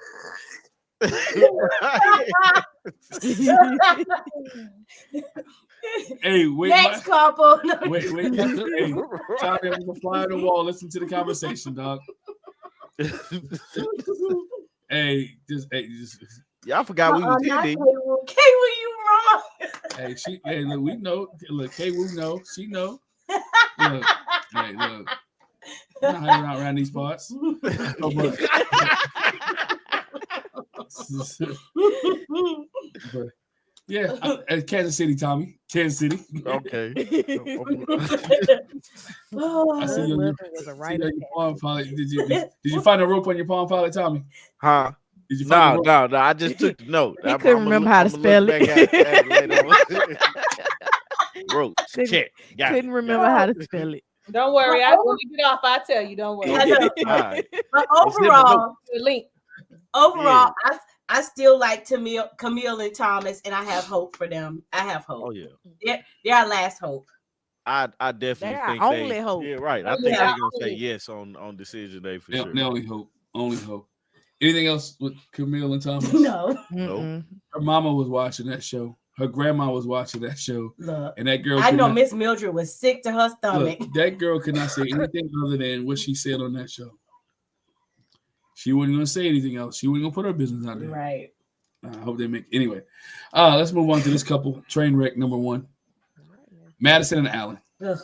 Hey, wait. Next couple. Wait. Hey, Tommy, I'm gonna fly on the wall. Listen to the conversation, dog. Hey, just. Y'all forgot we was here. Kay, were you wrong? Hey, look, we know. Look, Kay, we know. She know. Look, hey, look. I'm not hanging out around these parts. But yeah, Kansas City, Tommy. Kansas City. Okay. I see your Palm Pilot. Did you find a rope on your Palm Pilot, Tommy? Huh? Did you find No. I just took the note. He couldn't remember how to spell it. Rope. Check. Couldn't remember how to spell it. Don't worry. When we get off, I'll tell you. Don't worry. Right. But overall, I still like Camille and Thomas, and I have hope for them. I have hope. Oh yeah. They're our last hope. I definitely think only hope. Yeah, right. I think they're gonna say yes on decision day for sure. They only hope. Anything else with Camille and Thomas? No. Nope. Her mama was watching that show. Her grandma was watching that show. Look, and that girl. I know Miss Mildred was sick to her stomach. Look, that girl could not say anything other than what she said on that show. She wasn't going to say anything else. She wasn't going to put her business out there. Right. I hope they make anyway. Let's move on to this couple. Train wreck number 1. Madison and Allen. Ugh.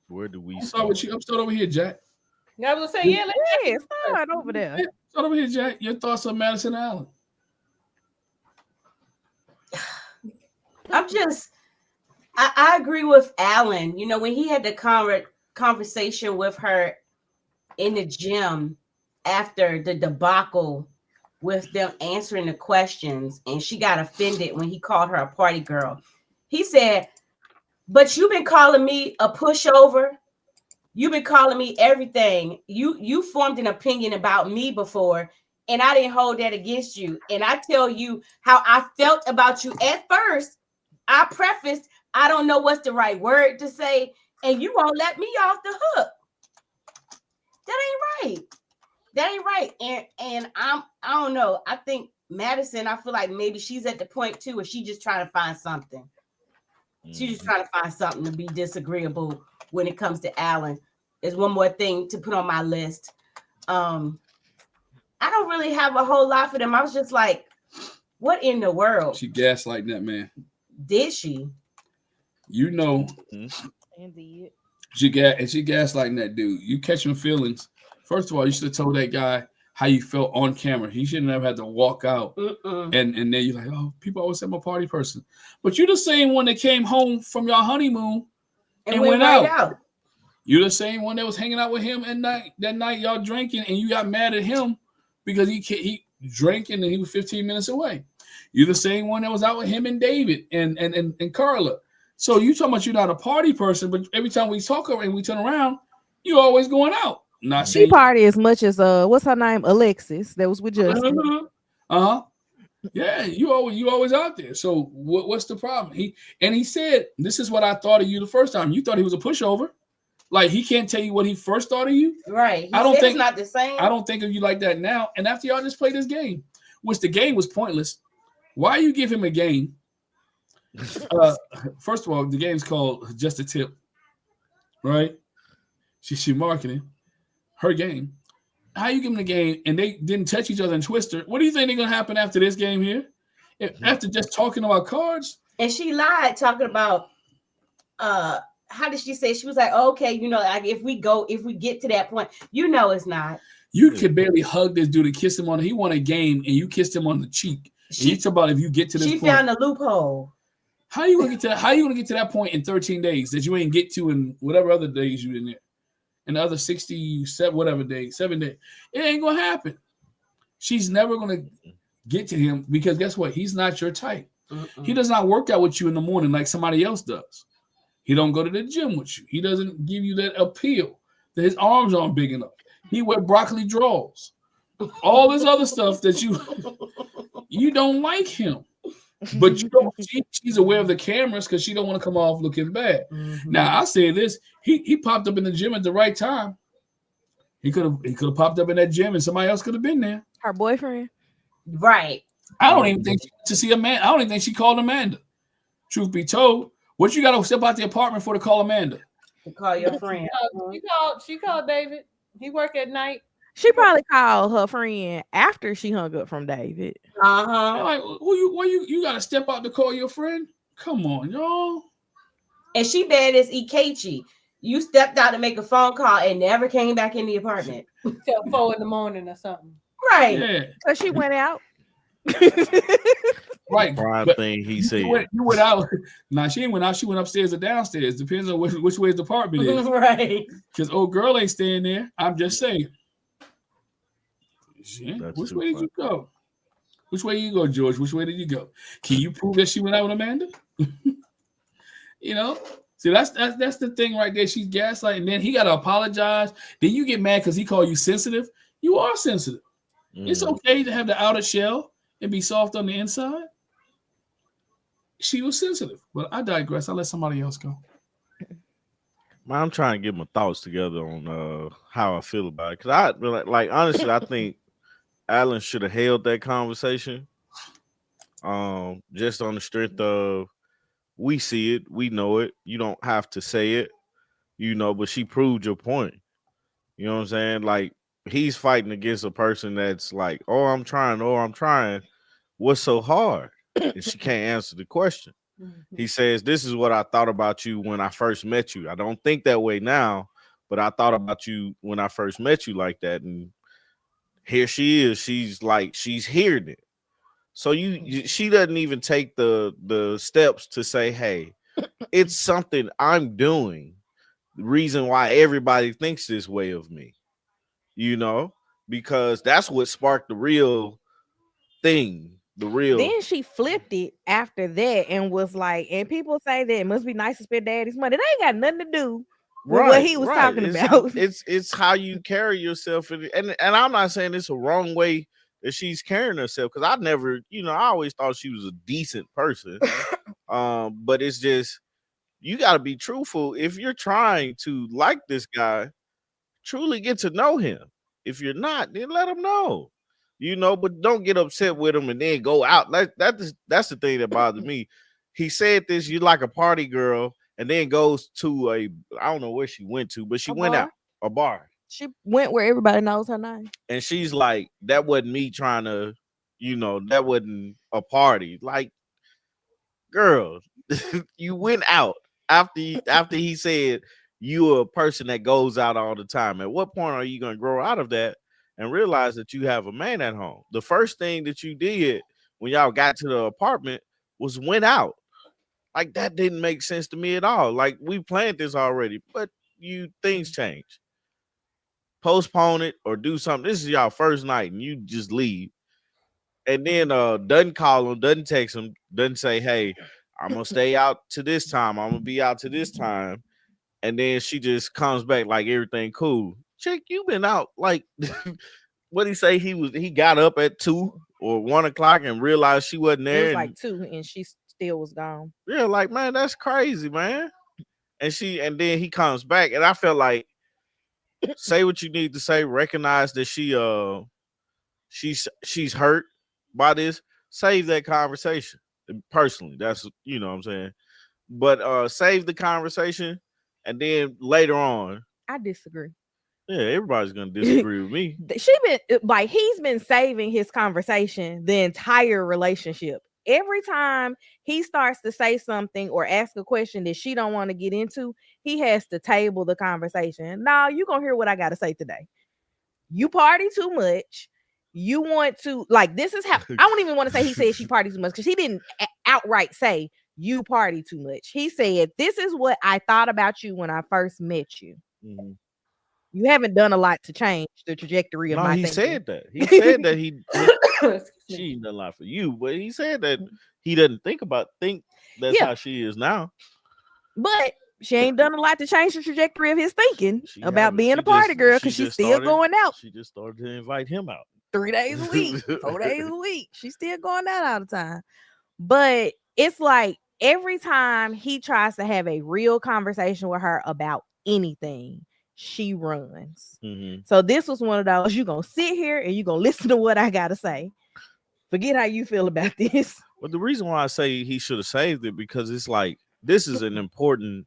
Where do we start with you? I'm starting over here, Jack. I was gonna say, let's start over there. Start over here, Jack. Your thoughts on Madison and Allen? I agree with Allen. You know, when he had the conversation with her in the gym after the debacle with them answering the questions, and she got offended when he called her a party girl. He said, but you've been calling me a pushover. You've been calling me everything. You formed an opinion about me before, and I didn't hold that against you. And I tell you how I felt about you at first. I prefaced, I don't know what's the right word to say. and you won't let me off the hook. That ain't right. That ain't right. And I don't know. I think Madison, I feel like maybe she's at the point too where she just trying to find something. She's just trying to find something to be disagreeable when it comes to Allen. There's one more thing to put on my list. I don't really have a whole lot for them. I was just like, what in the world? She gaslighting that man. Did she? You know. Indeed. She gaslighting that dude. You catch him feelings. First of all, you should have told that guy how you felt on camera. He shouldn't have had to walk out. And then you're like, oh, people always say I'm a party person. But you're the same one that came home from your honeymoon and went out. You're the same one that was hanging out with him at night. That night y'all drinking and you got mad at him because he drank and he was 15 minutes away. You're the same one that was out with him and David and Carla. So you talking about you're not a party person, but every time we talk and we turn around, you always going out. Not she party as much as what's her name? Alexis, that was with Justin. Yeah, you always out there. So what's the problem? He said, this is what I thought of you the first time. You thought he was a pushover. Like he can't tell you what he first thought of you. Right. I don't think it's not the same. I don't think of you like that now. And after y'all just played this game, which the game was pointless. Why you give him a game? First of all, the game's called Just a Tip, right? She marketing her game. How you give them the game and they didn't touch each other in Twister? What do you think is gonna happen after this game here? After just talking about cards? And she lied talking about how did she say? She was like, oh, okay, you know, like if we get to that point, you know, it's not. You could barely hug this dude and kiss him on. He won a game and you kissed him on the cheek. And you talk about if you get to this point. She found a loophole. How you gonna get to that point in 13 days that you ain't get to in whatever other days you in there? In the other 67 whatever days, 7 days. It ain't gonna happen. She's never gonna get to him because guess what? He's not your type. He does not work out with you in the morning like somebody else does. He don't go to the gym with you. He doesn't give you that appeal. That his arms aren't big enough. He wear broccoli drawers. All this other stuff that you don't like him. But you don't. She's aware of the cameras because she don't want to come off looking bad. Now I say this: he popped up in the gym at the right time. He could have popped up in that gym and somebody else could have been there. Her boyfriend, right? I don't even think to see Amanda. I don't even think she called Amanda. Truth be told, what you got to step out the apartment for to call Amanda? To call your friend. She called David. He work at night. She probably called her friend after she hung up from David. Like, you got to step out to call your friend? Come on, y'all. And she bad as Ikechi. You stepped out to make a phone call and never came back in the apartment till 4 a.m. or something. Right. Yeah. So she went out. Right. Prime thing he said. You went out. Nah, she ain't went out. She went upstairs or downstairs. Depends on which way the apartment is. Right. Because old girl ain't staying there. I'm just saying. Which way did you go? Which way you go, George? Which way did you go? Can you prove that she went out with Amanda? You know? See, that's the thing right there. She's gaslighting. Then he got to apologize. Then you get mad because he called you sensitive. You are sensitive. It's okay to have the outer shell and be soft on the inside. She was sensitive. But I digress. I'll let somebody else go. I'm trying to get my thoughts together on how I feel about it. Because honestly, I think Allen should have held that conversation. Just on the strength of we see it, we know it. You don't have to say it, you know, but she proved your point. You know what I'm saying? Like, he's fighting against a person that's like, I'm trying. What's so hard? And she can't answer the question. He says, this is what I thought about you when I first met you. I don't think that way now, but I thought about you when I first met you like that. And here she is. She's hearing it. So she doesn't even take the steps to say, hey, it's something I'm doing. The reason why everybody thinks this way of me, you know, because that's what sparked the real thing. Then she flipped it after that and was like, and people say that it must be nice to spend daddy's money. That ain't got nothing to do with what he was talking about. It's how you carry yourself. And I'm not saying it's a wrong way that she's carrying herself, because I never, I always thought she was a decent person. But it's just, you got to be truthful. If you're trying to like this guy, truly get to know him. If you're not, then let him know. But don't get upset with him and then go out. That's the thing that bothers me. He said this, you like a party girl, and then goes to I don't know where she went to, but she went out a bar. She went where everybody knows her name. And she's like, that wasn't me trying to, that wasn't a party. Like, girl, you went out after he said you're a person that goes out all the time. At what point are you going to grow out of that and realize that you have a man at home? The first thing that you did when y'all got to the apartment was went out. Like, that didn't make sense to me at all. Like, we planned this already, but things change. Postpone it or do something. This is y'all first night and you just leave. And then doesn't call him, doesn't text him, doesn't say, hey, I'm gonna stay out to this time. I'm gonna be out to this time. And then she just comes back like everything cool. Chick, you been out like what he say? He got up at 2 or 1 o'clock and realized she wasn't there. It was like 2 and she still was gone. Yeah, like, man, that's crazy, man. And then he comes back, and I felt like, say what you need to say, recognize that she's hurt by this, save that conversation. Personally, that's what I'm saying. But save the conversation, and then later on, I disagree. Yeah, everybody's gonna disagree with me. He's been saving his conversation the entire relationship. Every time he starts to say something or ask a question that she don't want to get into, he has to table the conversation. Now you gonna hear what I gotta say today. You party too much. You want to, this is how, I don't even want to say he said she party too much, because he didn't outright say you party too much. He said, this is what I thought about you when I first met you. Mm-hmm. You haven't done a lot to change the trajectory of my thinking. Said that. He said that she done a lot for you, but he said that he doesn't think that's how she is now. But she ain't done a lot to change the trajectory of his thinking about being a party girl, because she's still going out. She just started to invite him out 3 days a week, 4 days a week. She's still going out all the time. But it's like every time he tries to have a real conversation with her about anything, she runs. Mm-hmm. So this was one of those, you're going to sit here and you're going to listen to what I got to say. Forget how you feel about this. But the reason why I say he should have saved it, because it's like, this is an important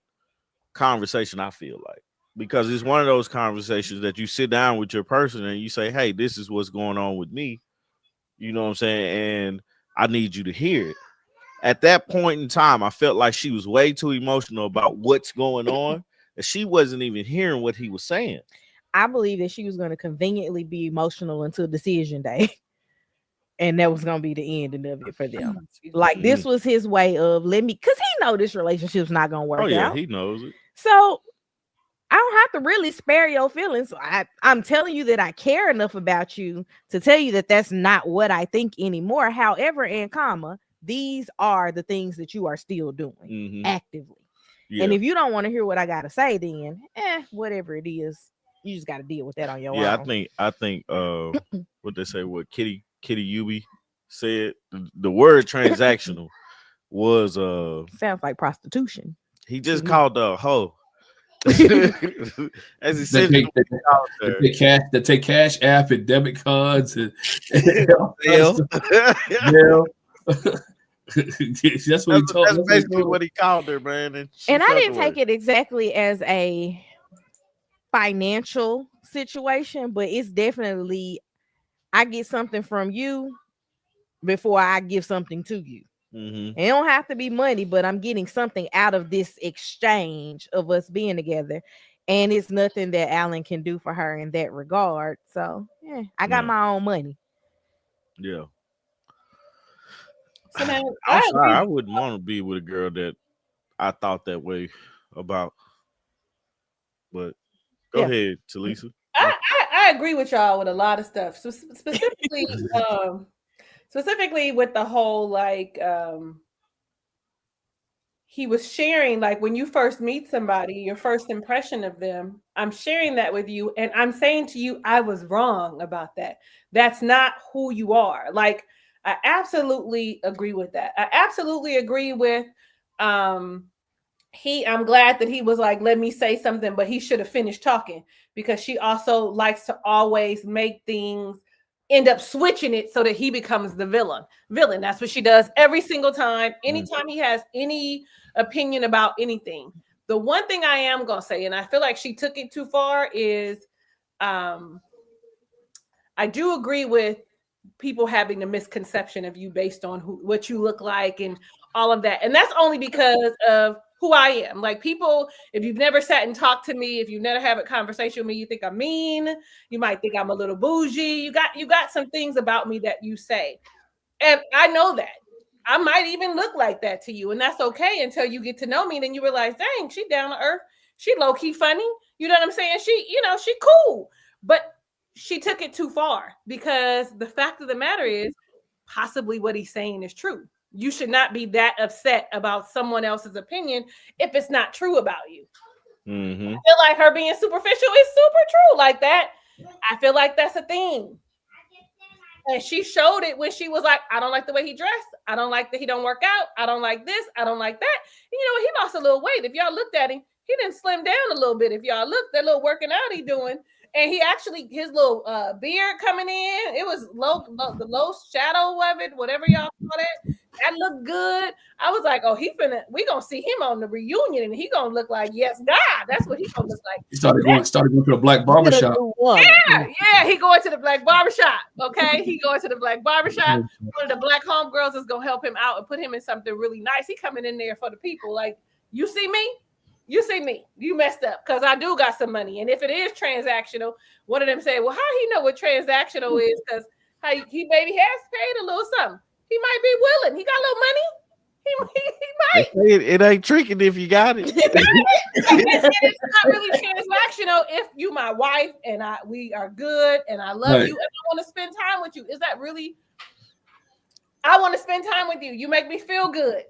conversation, I feel like. Because it's one of those conversations that you sit down with your person and you say, hey, this is what's going on with me. You know what I'm saying? And I need you to hear it. At that point in time, I felt like she was way too emotional about what's going on. And she wasn't even hearing what he was saying. I believe that she was going to conveniently be emotional until decision day. And that was going to be the ending of it for them. Like, this was his way of because he know this relationship's not going to work out. Oh, yeah, he knows it. So I don't have to really spare your feelings. I'm telling you that I care enough about you to tell you that that's not what I think anymore. However, these are the things that you are still doing actively. Yeah. And if you don't want to hear what I got to say, then whatever it is, you just got to deal with that on your own. Yeah, I think what they say, what Kitty Yubi said, the word transactional was sounds like prostitution. He just called a hoe. As he said, they take cash app and debit cards and that's what he told. That's basically what he called her, man. And I didn't take it exactly as a financial situation, but it's definitely, I get something from you before I give something to you. Mm-hmm. It don't have to be money, but I'm getting something out of this exchange of us being together. And it's nothing that Allen can do for her in that regard. So I got my own money. Yeah. So now, I'm sorry, I wouldn't want to be with a girl that I thought that way about. But go ahead, Talisa. I agree with y'all with a lot of stuff. So specifically, specifically with the whole he was sharing, like, when you first meet somebody, your first impression of them, I'm sharing that with you, and I'm saying to you, I was wrong about that. That's not who you are. Like, I absolutely agree with that. I absolutely agree with I'm glad that he was like, let me say something, but he should have finished talking, because she also likes to always make things end up switching it so that he becomes the villain. That's what she does every single time. Anytime he has any opinion about anything. The one thing I am gonna say, and I feel like she took it too far, is I do agree with people having the misconception of you based on what you look like and all of that. And that's only because of who I am. Like, people, if you've never sat and talked to me, if you've never had a conversation with me, you think I'm mean, you might think I'm a little bougie. You got some things about me that you say. And I know that. I might even look like that to you. And that's okay until you get to know me. Then you realize, dang, she down to earth. She low-key funny. You know what I'm saying? She cool. But she took it too far, because the fact of the matter is, possibly what he's saying is true. You should not be that upset about someone else's opinion if it's not true about you. Mm-hmm. I feel like her being superficial is super true like that. I feel like that's a thing. And she showed it when she was like, I don't like the way he dressed. I don't like that he don't work out. I don't like this. I don't like that. And you know, he lost a little weight. If y'all looked at him, he didn't slim down a little bit. If y'all look, that little working out he doing. And he actually, his little beard coming in, it was the low shadow of it, whatever y'all call that. That looked good. I was like, oh, we gonna see him on the reunion, and he gonna look like, yes, God, that's what he gonna look like. He started going to the black barbershop. Yeah, he going to the black barbershop. Okay, he going to the black barbershop. One of the black homegirls is gonna help him out and put him in something really nice. He coming in there for the people. Like, you see me? You see me, you messed up, because I do got some money. And if it is transactional, one of them say, well, how he know what transactional is? Because he maybe has paid a little something. He might be willing. He got a little money. He might. It ain't tricking if you got it. It's not really transactional if you my wife and we are good and I love you and I want to spend time with you. Is that really? I want to spend time with you. You make me feel good.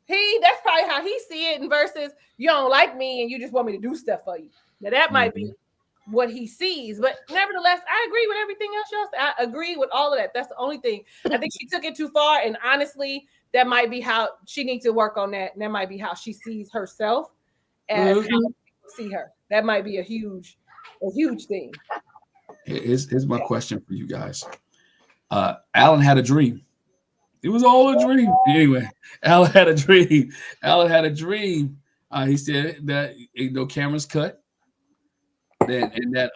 That's probably how he see it, and versus you don't like me and you just want me to do stuff for you. Now that might be what he sees, but nevertheless, I agree with everything else y'all said. I agree with all of that. That's the only thing. I think she took it too far, and honestly, that might be how she needs to work on that. And that might be how she sees herself as how people see her. That might be a huge thing. Here's my question for you guys. Allen had a dream. It was all a dream. Anyway, Allen had a dream. He said that no cameras cut. And that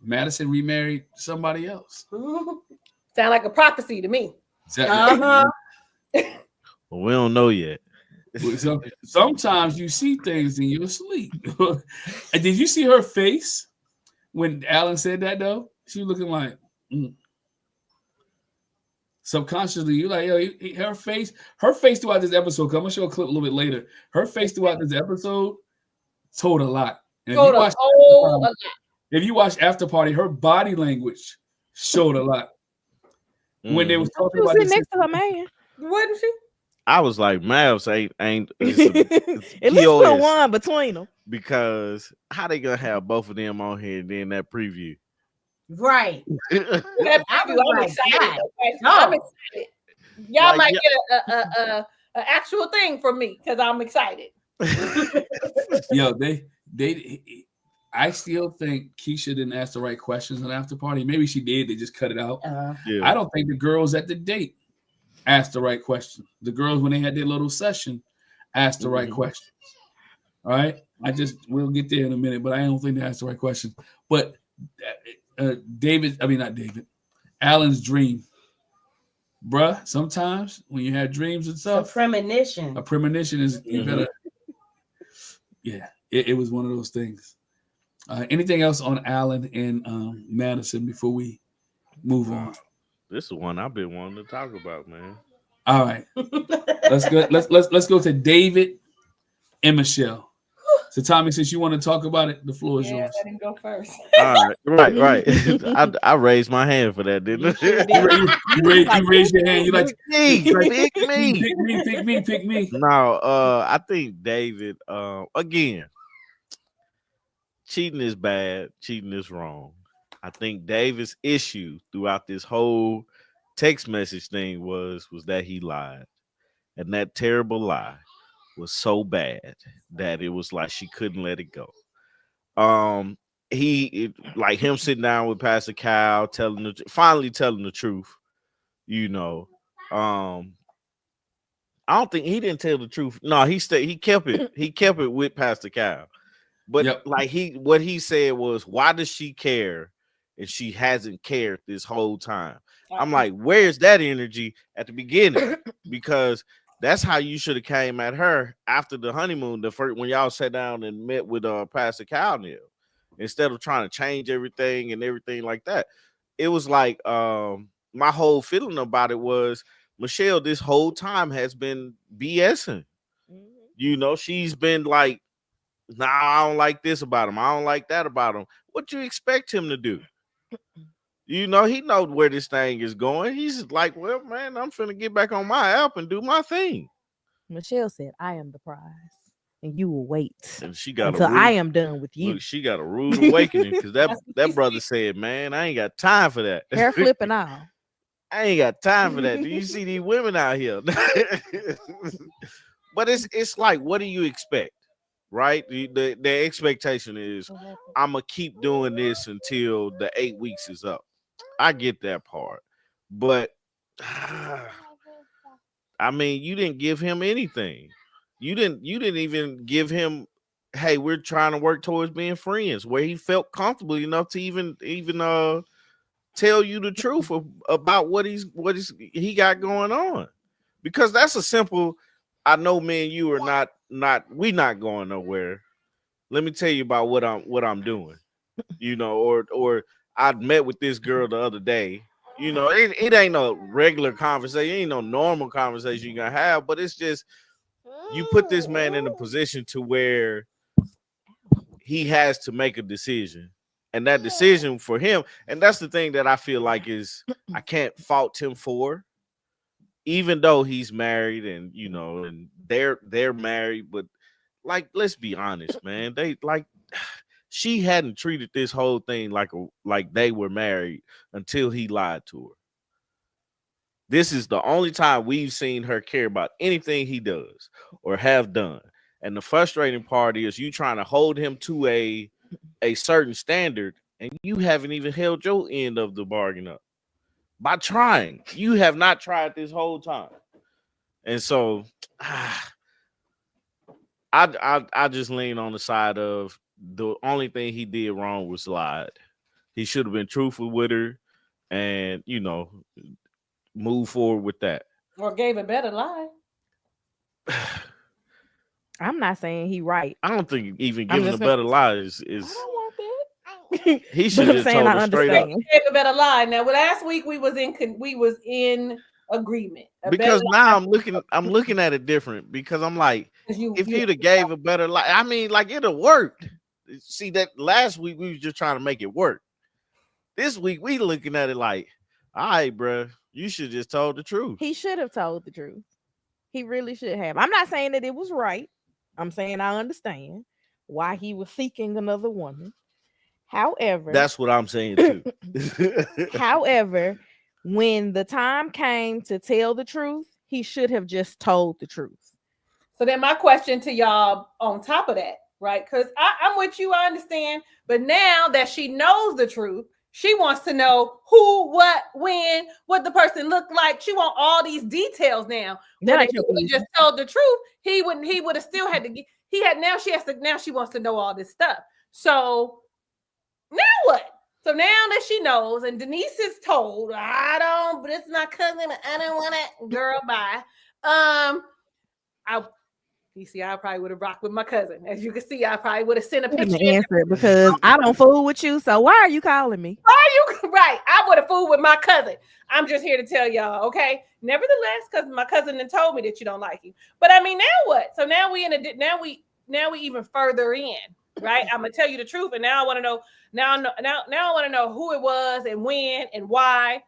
Madison remarried somebody else. Sound like a prophecy to me. Well, we don't know yet. Sometimes you see things in your sleep. And did you see her face when Allen said that though? She was looking like subconsciously, you're like, yo, her face throughout this episode. I'm gonna show a clip a little bit later. Her face throughout this episode told a lot. And if you watch After Party, her body language showed a lot. When they was talking about this, next to her man, wasn't she? I was like, Mavs ain't at least put one between them, because how they gonna have both of them on here and then that preview? Right. I'm excited. I'm excited. Y'all might get a actual thing from me because I'm excited. Yo, I still think Keisha didn't ask the right questions on After Party. Maybe she did. They just cut it out. I don't think the girls at the date asked the right question. The girls, when they had their little session, asked the right questions. All right? We'll get there in a minute, but I don't think they asked the right question. But Allen's dream. Bruh, sometimes when you have dreams and stuff, a premonition is, you better, it was one of those things. Anything else on Allen and Madison before we move on? This is one I've been wanting to talk about, man. All right, let's go. Let's go to David and Michelle. So Tommy, since you want to talk about it, the floor is yours. Let him go first. All right, right. I raised my hand for that, didn't I? You raised your hand. You like pick me. No, I think David. Again, cheating is bad. Cheating is wrong. I think David's issue throughout this whole text message thing was that he lied, and that terrible lie was so bad that it was like she couldn't let it go. Like him sitting down with Pastor Cal, finally telling the truth. You know, I don't think he didn't tell the truth. No, he kept it. He kept it with Pastor Cal. But like what he said was, why does she care and she hasn't cared this whole time? I'm like, where's that energy at the beginning? Because that's how you should have came at her after the honeymoon, the first when y'all sat down and met with Pastor Cal, instead of trying to change everything and everything like that. It was like my whole feeling about it was Michelle this whole time has been BSing. You know, she's been like, nah, I don't like this about him. I don't like that about him. What you expect him to do? You know, he knows where this thing is going. He's like, well, man, I'm finna get back on my app and do my thing. Michelle said, I am the prize. And you will wait and she got until I am done with you. Look, she got a rude awakening because that brother said, man, I ain't got time for that. Hair flipping out. I ain't got time for that. Do you see these women out here? But it's like, what do you expect? Right? The expectation is I'm gonna keep doing this until the 8 weeks is up. I get that part, but I mean, you didn't give him anything. You didn't even give him, hey, we're trying to work towards being friends, where he felt comfortable enough to even tell you the truth about what he got going on. Because that's a simple, I know me and you are we not going nowhere. Let me tell you about what I'm doing. You know, or I met with this girl the other day. You know, it ain't no regular conversation, it ain't no normal conversation you're gonna have, but it's just you put this man in a position to where he has to make a decision. And that decision for him, and that's the thing that I feel like is I can't fault him for, even though he's married and you know, and they're married, but like, let's be honest, man. They like she hadn't treated this whole thing like they were married until he lied to her. This is the only time we've seen her care about anything he does or have done. And the frustrating part is you trying to hold him to a certain standard, and you haven't even held your end of the bargain up by trying. You have not tried this whole time. And so I just lean on the side of the only thing he did wrong was lied. He should have been truthful with her and, you know, move forward with that. Or gave a better lie. I'm not saying he right. I don't think even giving a better lie is I don't want that. He should have told her straight up. Gave a better lie. Now, last week we was in agreement. Because now I'm looking at it different because I'm like, if you'd have gave a better lie, I mean, like it'll work. See, that last week we was just trying to make it work. This week we looking at it like, all right, bro, you should just told the truth. He should have told the truth. He really should have. I'm not saying that it was right. I'm saying I understand why he was seeking another woman. However, that's what I'm saying too. However, when the time came to tell the truth, he should have just told the truth. So then my question to y'all on top of that, right? Because I'm with you, I understand. But now that she knows the truth, she wants to know who, what, when, what the person looked like. She wants all these details now. But if he just told the truth, he would have still had to get, now she wants to know all this stuff. So now what? So now that she knows, and Denise is told, but it's my cousin, I don't want it, girl, bye. I probably would have rocked with my cousin. As you can see, I probably would have sent a picture. Answer because I don't fool with you. So why are you calling me? Why are you right? I would have fooled with my cousin. I'm just here to tell y'all, okay. Nevertheless, because my cousin then told me that you don't like him. But I mean, now what? So now we even further in, right? I'm gonna tell you the truth, and now I want to know. Now I want to know who it was and when and why.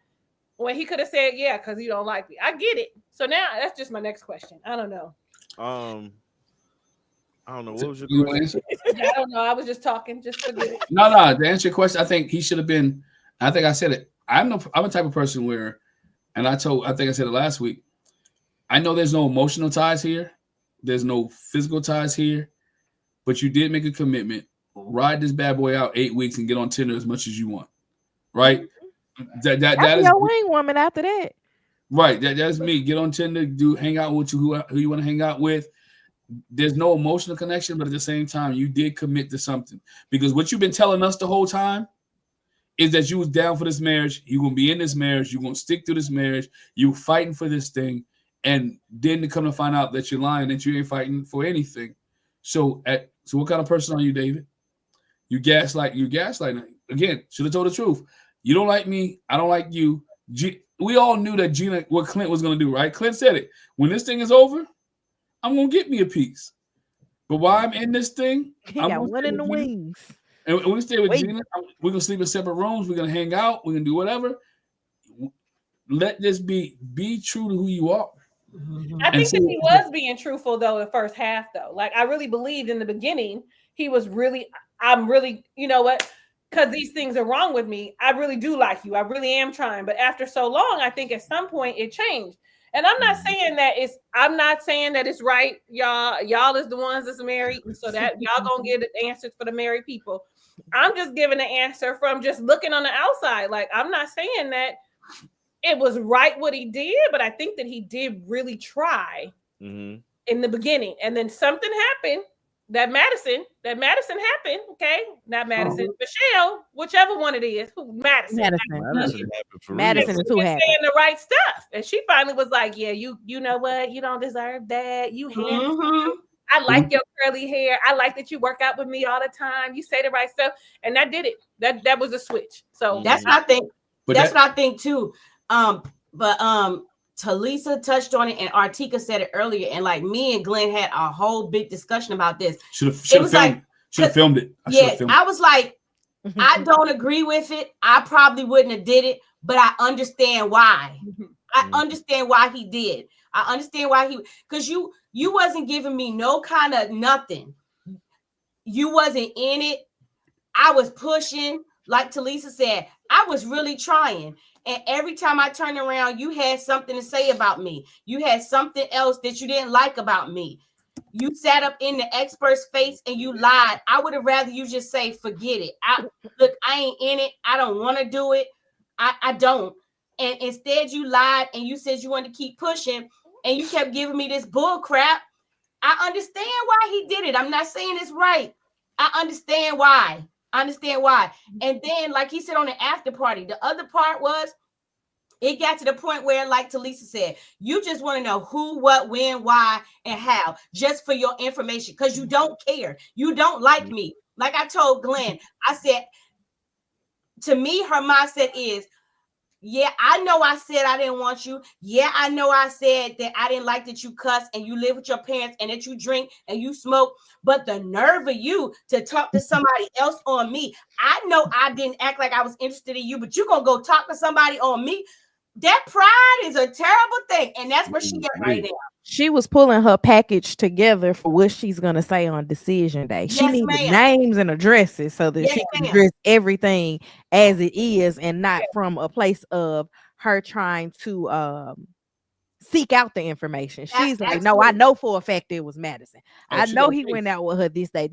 When he could have said, yeah, because you don't like me. I get it. So now that's just my next question. I don't know. I don't know. What was your question? I don't know. I was just talking. Just forget it. No. To answer your question, I think he should have been. I think I said it. I'm a type of person where, and I think I said it last week. I know there's no emotional ties here, There's no physical ties here, but you did make a commitment. Ride this bad boy out 8 weeks and get on Tinder as much as you want, right? That is your wing woman after that. Right. That's me. Get on Tinder, hang out with who you want to hang out with. There's no emotional connection, but at the same time, you did commit to something. Because what you've been telling us the whole time is that you was down for this marriage. You're gonna be in this marriage. You're gonna stick to this marriage. You fighting for this thing, and then to come to find out that you're lying, that you ain't fighting for anything. So what kind of person are you, David? You gaslighting. Again, should have told the truth. You don't like me. I don't like you. We all knew that Gina, what Clint was going to do, right? Clint said it. When this thing is over, I'm going to get me a piece. But while I'm in this thing, I'm got one in the wings. And when we stay with Gina, we're going to sleep in separate rooms. We're going to hang out. We're going to do whatever. Let this be true to who you are. I think that he was being truthful, though, the first half, though. Like, I really believed in the beginning, he was really, you know what? Because these things are wrong with me. I really do like you. I really am trying. But after so long, I think at some point it changed. And I'm not saying that it's right, y'all. Y'all is the ones that's married, so that y'all gonna get the answers for the married people. I'm just giving the answer from just looking on the outside. Like, I'm not saying that it was right what he did, but I think that he did really try in the beginning. And then something happened. That Madison happened, okay? Not Madison, Michelle, whichever one it is. Madison is too happy. Saying the right stuff, and she finally was like, "Yeah, you know what? You don't deserve that. You handsome. I like your curly hair. I like that you work out with me all the time. You say the right stuff," and that did it. That was a switch. So that's what I think. That's what I think too. Talisa touched on it, and Artika said it earlier, and like me and Glenn had a whole big discussion about this. Should have filmed it. I was like, I don't agree with it. I probably wouldn't have did it, but I understand why. I understand why he did. I understand why because you wasn't giving me no kind of nothing. You wasn't in it. I was pushing, like Talisa said. I was really trying. And every time I turned around, you had something to say about me. You had something else that you didn't like about me. You sat up in the expert's face and you lied. I would have rather you just say, forget it. I ain't in it. I don't want to do it. I don't. And instead you lied and you said you wanted to keep pushing and you kept giving me this bull crap. I understand why he did it. I'm not saying it's right. I understand why. And then, like he said on the after party, the other part was it got to the point where, like Talisa said, you just want to know who, what, when, why, and how, just for your information, because you don't care. You don't like me. Like I told Glenn, I said, to me, her mindset is, yeah, I know I said I didn't want you. Yeah, I know I said that I didn't like that you cuss and you live with your parents and that you drink and you smoke. But the nerve of you to talk to somebody else on me. I know I didn't act like I was interested in you, but you're going to go talk to somebody on me. That pride is a terrible thing. And that's where she at right now. She was pulling her package together for what she's going to say on decision day. She needed names and addresses so that she can address everything as it is and not from a place of her trying to seek out the information. She's like, no, I know for a fact it was Madison. I know he went out with her this day.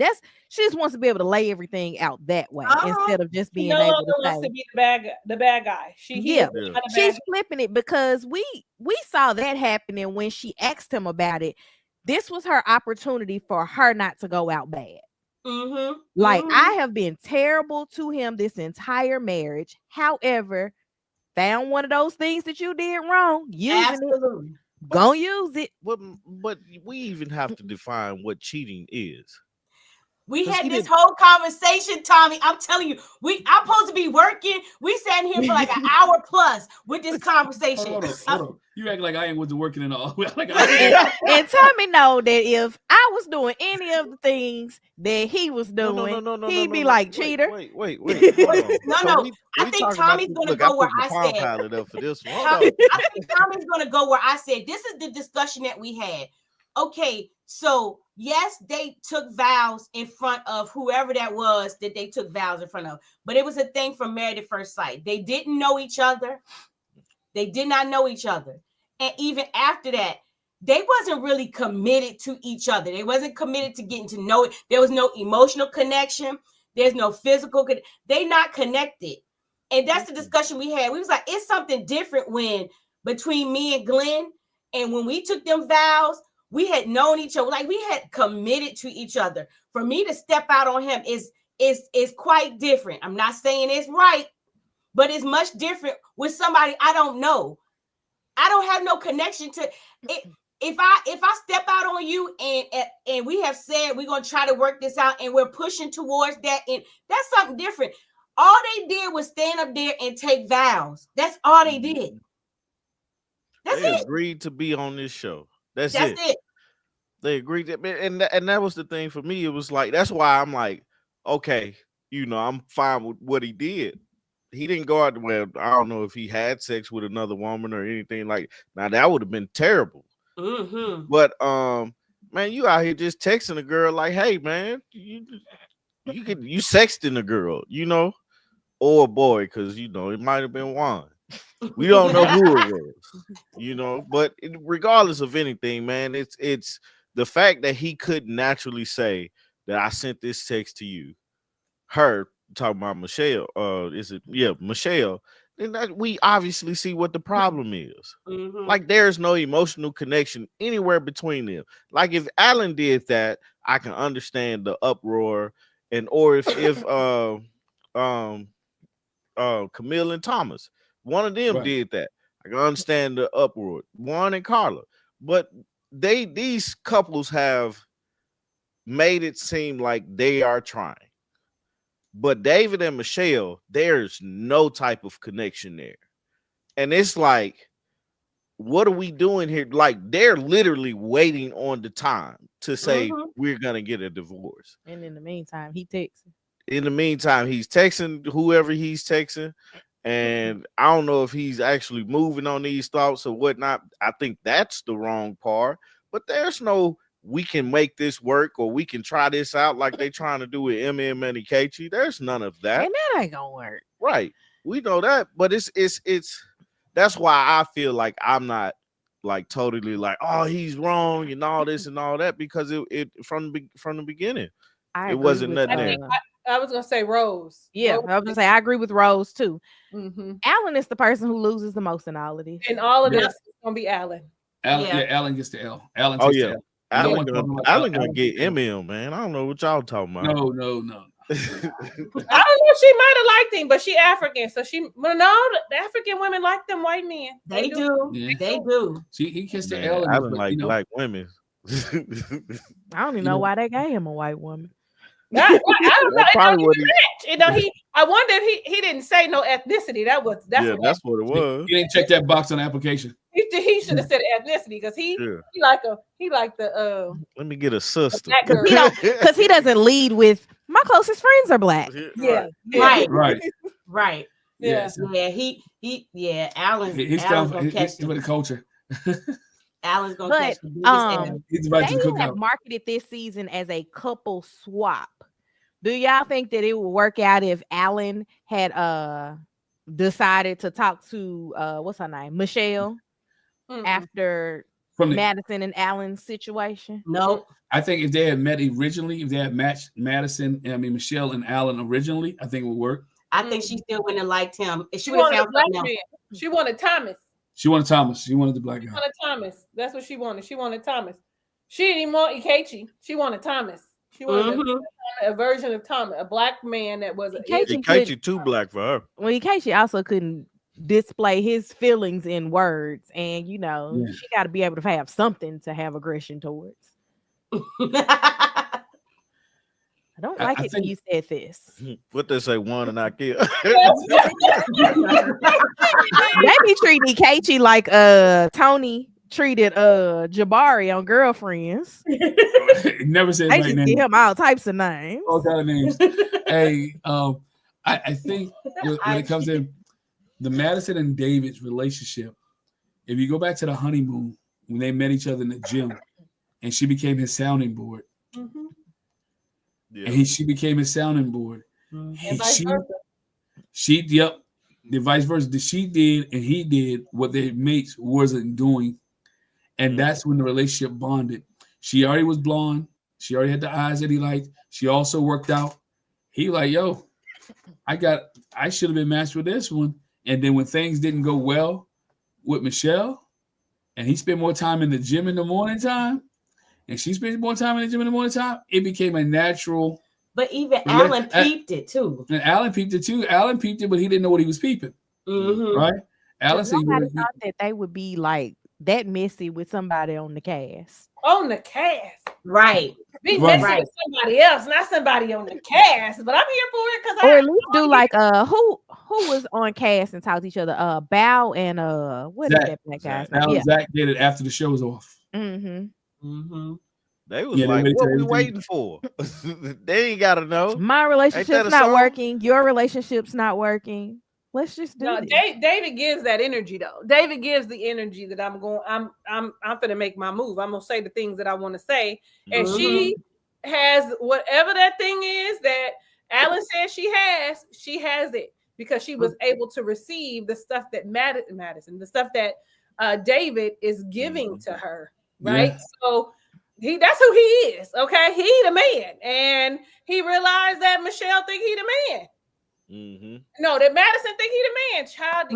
She just wants to be able to lay everything out that way instead of just being able to say, be the bad guy. She's flipping it because we saw that happening when she asked him about it. This was her opportunity for her not to go out bad. I have been terrible to him this entire marriage. However, found one of those things that you did wrong, gonna use it. But we even have to define what cheating is. We had this whole conversation, Tommy. I'm telling you, I'm supposed to be working. We sat here for like an hour plus with this conversation. Hold on. You act like I ain't wasn't working in all. And Tommy know that if I was doing any of the things that he was doing, he'd be like, cheater. Wait. No. I think Tommy's gonna go where I said. I think Tommy's gonna go where I said. This is the discussion that we had. Okay, so yes, they took vows in front of whoever that was that they took vows in front of, but it was a thing from Married at First Sight. They didn't know each other. They did not know each other. And even after that, they wasn't really committed to each other. They wasn't committed to getting to know it. There was no emotional connection. There's no physical. They not connected. And that's the discussion we had. We was like, it's something different when between me and Glenn, and when we took them vows, we had known each other. Like we had committed to each other. For me to step out on him is quite different. I'm not saying it's right, but it's much different with somebody I don't know. I don't have no connection to it. If I step out on you and we have said we're gonna try to work this out and we're pushing towards that, and that's something different. All they did was stand up there and take vows. That's all they did. They agreed to be on this show. That's it. They agreed to, and that was the thing for me. It was like, that's why I'm like, okay, I'm fine with what he did. He didn't go out. Well, I don't know if he had sex with another woman or anything like. Now that would have been terrible. Mm-hmm. But man, you out here just texting a girl like, hey man, you sexting a girl, or a boy, because it might have been one. We don't know who it was, But regardless of anything, man, it's the fact that he couldn't naturally say that I sent this text to you. Her talking about Michelle, Michelle. Then that we obviously see what the problem is. Mm-hmm. Like there's no emotional connection anywhere between them. Like if Allen did that, I can understand the uproar, or if Camille and Thomas, one of them did that, I can understand the uproar. Juan and Carla, but these couples have made it seem like they are trying. But David and Michelle, there's no type of connection there. And it's like, what are we doing here? Like, they're literally waiting on the time to say we're going to get a divorce. And in the meantime, he texting. In the meantime, he's texting whoever he's texting. And I don't know if he's actually moving on these thoughts or whatnot. I think that's the wrong part. But there's no, we can make this work or we can try this out like they trying to do with MM and Eki. There's none of that. And that ain't gonna work. Right. We know that, but it's that's why I feel like I'm not like totally like, oh, he's wrong and all this and all that, because it from the beginning, it wasn't nothing there. I was gonna say Rose. Yeah, Rose. I was gonna say I agree with Rose too. Mm-hmm. Allen is the person who loses the most in all of this. And all of this is gonna be Allen. Allen gets the L. Allen takes the L. Allen gonna get MM, man. I don't know what y'all talking about. No. I don't know. She might have liked him, but she African, so the African women like them white men. They do. Yeah. They do. He kissed the L. Allen like black women. I don't even know why they gave him a white woman. I don't know. I wonder if he didn't say no ethnicity. That's what it was. He didn't check that box on the application. He should have said ethnicity because he like the let me get a sister. Because he doesn't lead with my closest friends are black. Yeah. Right. Yeah. Allen. He's with the culture. Allen's gonna catch the biggest they have marketed this season as a couple swap. Do y'all think that it would work out if Allen had decided to talk to what's her name, Michelle, after Madison and Allen's situation? No. I think if they had met originally, if they had matched Michelle and Allen originally, I think it would work. I think she still wouldn't have liked him. If she would have found something else. She wanted Thomas. She wanted Thomas. She wanted the black guy. She wanted Thomas. That's what she wanted. She wanted Thomas. She didn't even want Eki. She wanted Thomas. She wanted a version of Thomas, a black man that was Eki too black for her. Well, Eki also couldn't display his feelings in words, and she got to be able to have something to have aggression towards. I don't like it when you said this. What they say, one and I kill. They be treating Eki like Tony treated Jabari on Girlfriends. Never said they just give him all types of names. All kind of names. Hey, I think when it comes to the Madison and David's relationship, if you go back to the honeymoon when they met each other in the gym, and she became his sounding board. Mm-hmm. Yeah. And she became his sounding board. Mm-hmm. And the vice versa. She did and he did what their mates wasn't doing. And that's when the relationship bonded. She already was blonde. She already had the eyes that he liked. She also worked out. He like, yo, I should have been matched with this one. And then when things didn't go well with Michelle, and he spent more time in the gym in the morning time, and she spent more time in the gym in the morning time, it became a natural. But even Allen peeped it too. And Allen peeped it too. Allen peeped it, but he didn't know what he was peeping. Right? Allen said nobody thought that they would be like that messy with somebody on the cast. On the cast. Right. Be messy with somebody else, not somebody on the cast. But I'm here for it because or at least do like who was on cast and talk to each other. Bow and what Zach, is that black guy's Alan name? Zach did it after the show was off. They was like, what we waiting for? They ain't gotta know. My relationship's not working. Your relationship's not working. Let's just do it. David gives that energy though. David gives the energy that I'm gonna make my move. I'm gonna say the things that I want to say. And she has whatever that thing is that Alan says she has it because she was able to receive the stuff that Madison, the stuff that David is giving to her. Right. Yeah. So that's who he is. Okay. He the man. And he realized that Michelle think he the man. No, that Madison think he the man. Child,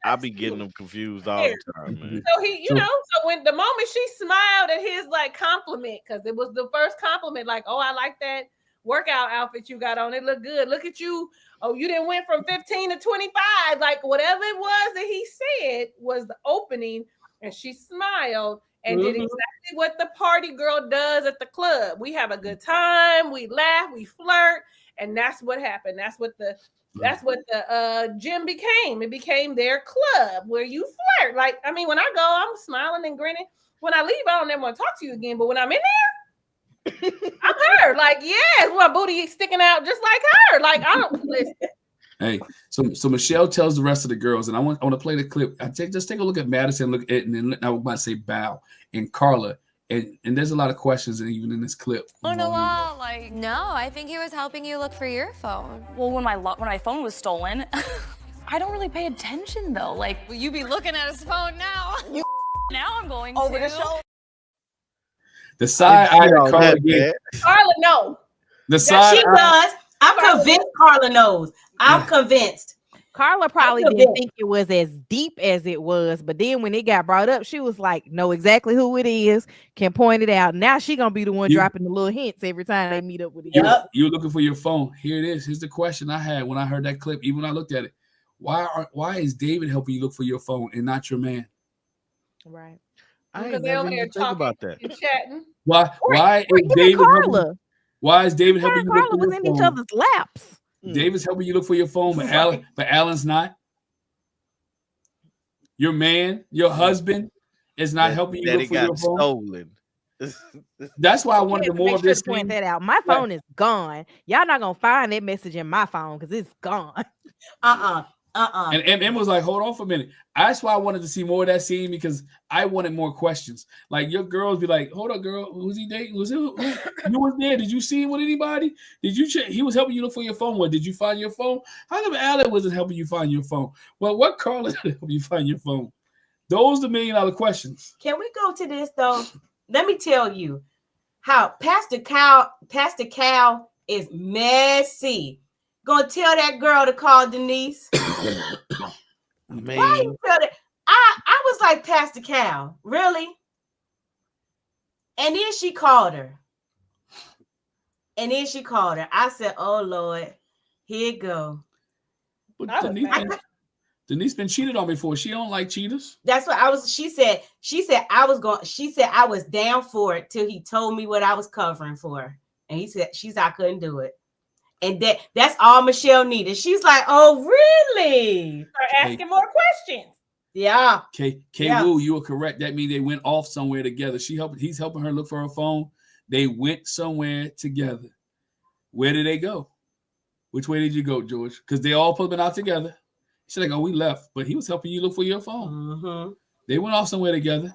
I be getting them confused all the time, man. So so when the moment she smiled at his like compliment, because it was the first compliment, like, oh, I like that workout outfit you got on. It looked good. Look at you. Oh, you didn't went from 15 to 25. Like whatever it was that he said was the opening, and she smiled. And did exactly what the party girl does at the club. We have a good time, we laugh, we flirt, and that's what happened. That's what the gym became. It became their club where you flirt. Like, I mean, when I go, I'm smiling and grinning. When I leave, I don't ever want to talk to you again. But when I'm in there, I'm her. Like, yes, my booty sticking out just like her. Like, I don't listen. Hey, so Michelle tells the rest of the girls, and I want to play the clip. Just take a look at Madison, look at it, and then I was about to say Bow and Carla, and there's a lot of questions even in this clip. Oh no, I think he was helping you look for your phone. Well, when my phone was stolen, I don't really pay attention though. Like, will you be looking at his phone now? Now I'm going over to. the show. The side eye that Carla gave. Carla, no. The side she does. I'm convinced Carla knows. I'm convinced. Carla probably didn't think it was as deep as it was, but then when it got brought up, she was like, know exactly who it is, can point it out. Now she gonna be the one dropping the little hints every time they meet up with each other. You're looking for your phone. Here it is. Here's the question I had when I heard that clip, even when I looked at it. Why is David helping you look for your phone and not your man? Right. I ain't never even think about that. Chatting. Why is David Carla? Why is David helping you look for your phone? Carla was in each other's laps. David's helping you look for your phone, but Alan's not. Your man, your husband, is not helping you look for your phone. Stolen. That's why I wanted more of this. Point that out. My phone is gone. Y'all not gonna find that message in my phone because it's gone. And M was like, hold on for a minute. That's why I wanted to see more of that scene because I wanted more questions. Like your girls be like, hold up, girl, who's he dating? Was it who was there? Did you see him with anybody? Did you check? He was helping you look for your phone. What did you find your phone? How come Alan wasn't helping you find your phone? Well, what Carla did help you find your phone? Those are the $1 million questions. Can we go to this though? Let me tell you how Pastor Cal is messy. Gonna tell that girl to call Denise. Man. Why you tell that? I was like, Pastor Cal, really? And then she called her. I said, oh Lord, here it go. But Denise been cheated on before. She don't like cheaters. That's what I was. She said I was down for it till he told me what I was covering for. And he said, I couldn't do it. And that's all Michelle needed. She's like, oh, really? Start asking more questions. Yeah. Woo, you were correct. That means they went off somewhere together. He's helping her look for her phone. They went somewhere together. Where did they go? Which way did you go, George? Because they all put them out together. She's like, oh, we left. But he was helping you look for your phone. They went off somewhere together.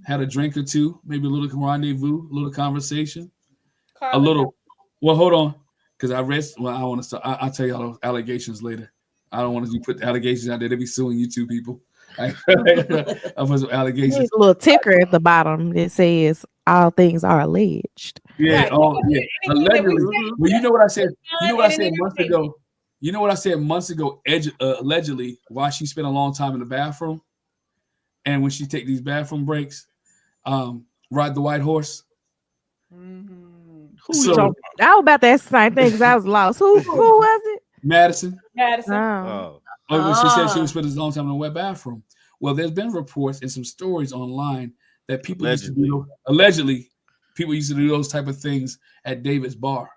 Had a drink or two, maybe a little rendezvous, a little conversation. A little. Well, hold on. Because I want to start. I'll tell you all those allegations later. I don't want to put the allegations out there. They'll be suing you two people. I put some allegations. There's a little ticker at the bottom that says all things are alleged. Yeah. Right. Oh, yeah. Anything that we Allegedly. say, Well, you know what I said. You know what I and said it months is ago. You know what I said months ago. Allegedly, why she spent a long time in the bathroom, and when she take these bathroom breaks, ride the white horse. Who So- you talking I was about to ask the same thing because I was lost. Who was it? Madison. Madison. about? Oh, she said she was spending a long time in the wet bathroom. Well, there's been reports and some stories online that people used to do allegedly people used to do those type of things at David's bar.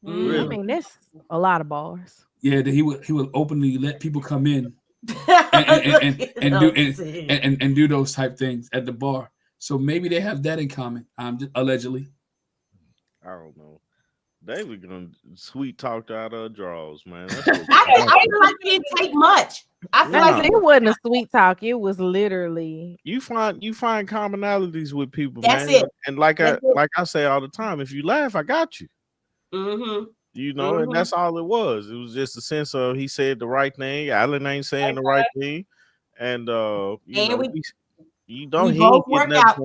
Really? I mean, that's a lot of bars. Yeah, that he would openly let people come in and do those type things at the bar. So maybe they have that in common. Allegedly. I don't know. David gonna sweet talk out of draws, man. That's I feel like it didn't take much. I feel like It wasn't a sweet talk. It was literally you find commonalities with people, That's man. it. And like That's it. I say all the time, if you laugh, I got you. Mm-hmm. You know, and that's all it was. It was just a sense of he said the right thing. Allen ain't saying the right thing, and you know, you don't we both work out.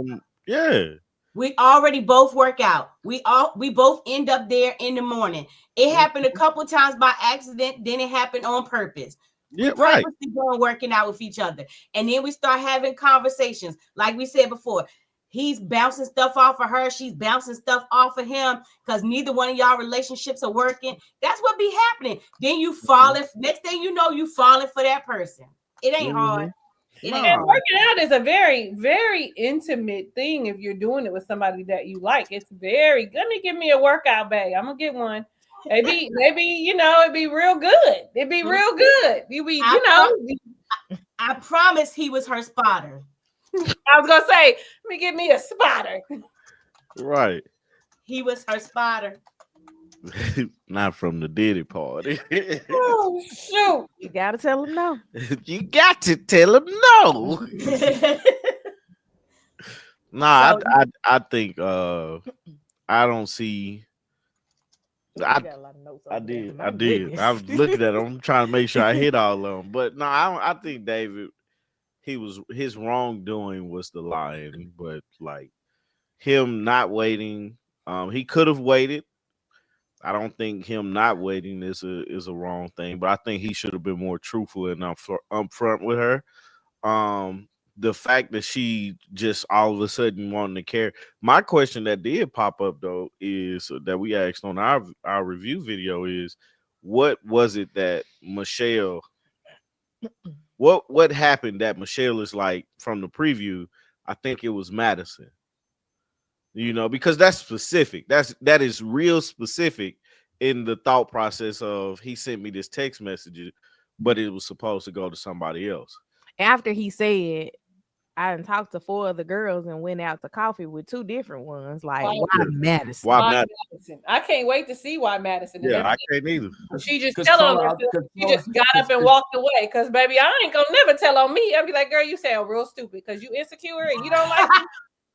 Yeah. We already both work out. We both end up there in the morning. It happened a couple times by accident, then it happened on purpose. Yeah, We right. purposely going working out with each other. And then we start having conversations. Like we said before, he's bouncing stuff off of her. She's bouncing stuff off of him because neither one of y'all relationships are working. That's what be happening. Then you falling. Next thing you know, you falling for that person. It ain't hard. It ain't And hard. working out is a very, very intimate thing if you're doing it with somebody that you like. It's very, let me give me a workout bag. I'm gonna get one. Maybe, you know, it'd be real good. It'd be real good. I promise he was her spotter. I was gonna say, let me give me a spotter. Right. He was her spotter. Not from the Diddy party. Oh shoot! you gotta tell him no. You got to tell him no. Nah, I think I don't see. I did. I was looking at him. I'm trying to make sure I hit all of them. But no, I think David, his wrongdoing was the lying, but like him not waiting, he could have waited. I don't think him not waiting is a wrong thing, but I think he should have been more truthful and upfront with her. The fact that she just all of a sudden wanting to care. My question that did pop up though is that we asked on our review video is what was it that Michelle? What happened that Michelle is like from the preview? I think it was Madison. You know, because that's specific. That is real specific in the thought process of he sent me this text message, but it was supposed to go to somebody else. After he said, I done talked to 4 other girls and went out to coffee with 2 different ones. Like, why Madison? Why Madison? I can't wait to see why Madison. Yeah, I can't either. She just tell on herself. She just got up and walked away. Because baby, I ain't gonna never tell on me. I'll be like, girl, you sound real stupid because you insecure and you don't like me.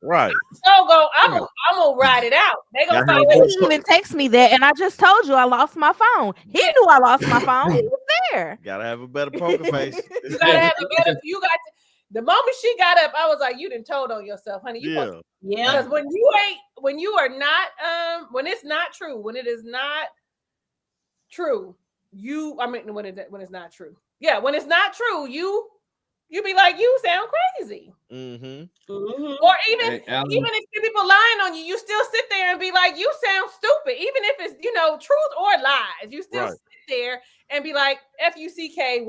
Right. So I'm gonna ride it out. They gonna start. He didn't even text me that, and I just told you I lost my phone. He knew I lost my phone. He was there. Gotta have a better poker face. You gotta have a better. You got to. The moment she got up, I was like, "You done told on yourself, honey." Yeah. Because when you are not, when it's not true, when it is not true, when it's not true, yeah, when it's not true, you be like, you sound crazy. Or even if people lying on you, you still sit there and be like, you sound stupid. Even if it's truth or lies, you still sit there and be like, FUCKYOUBIT.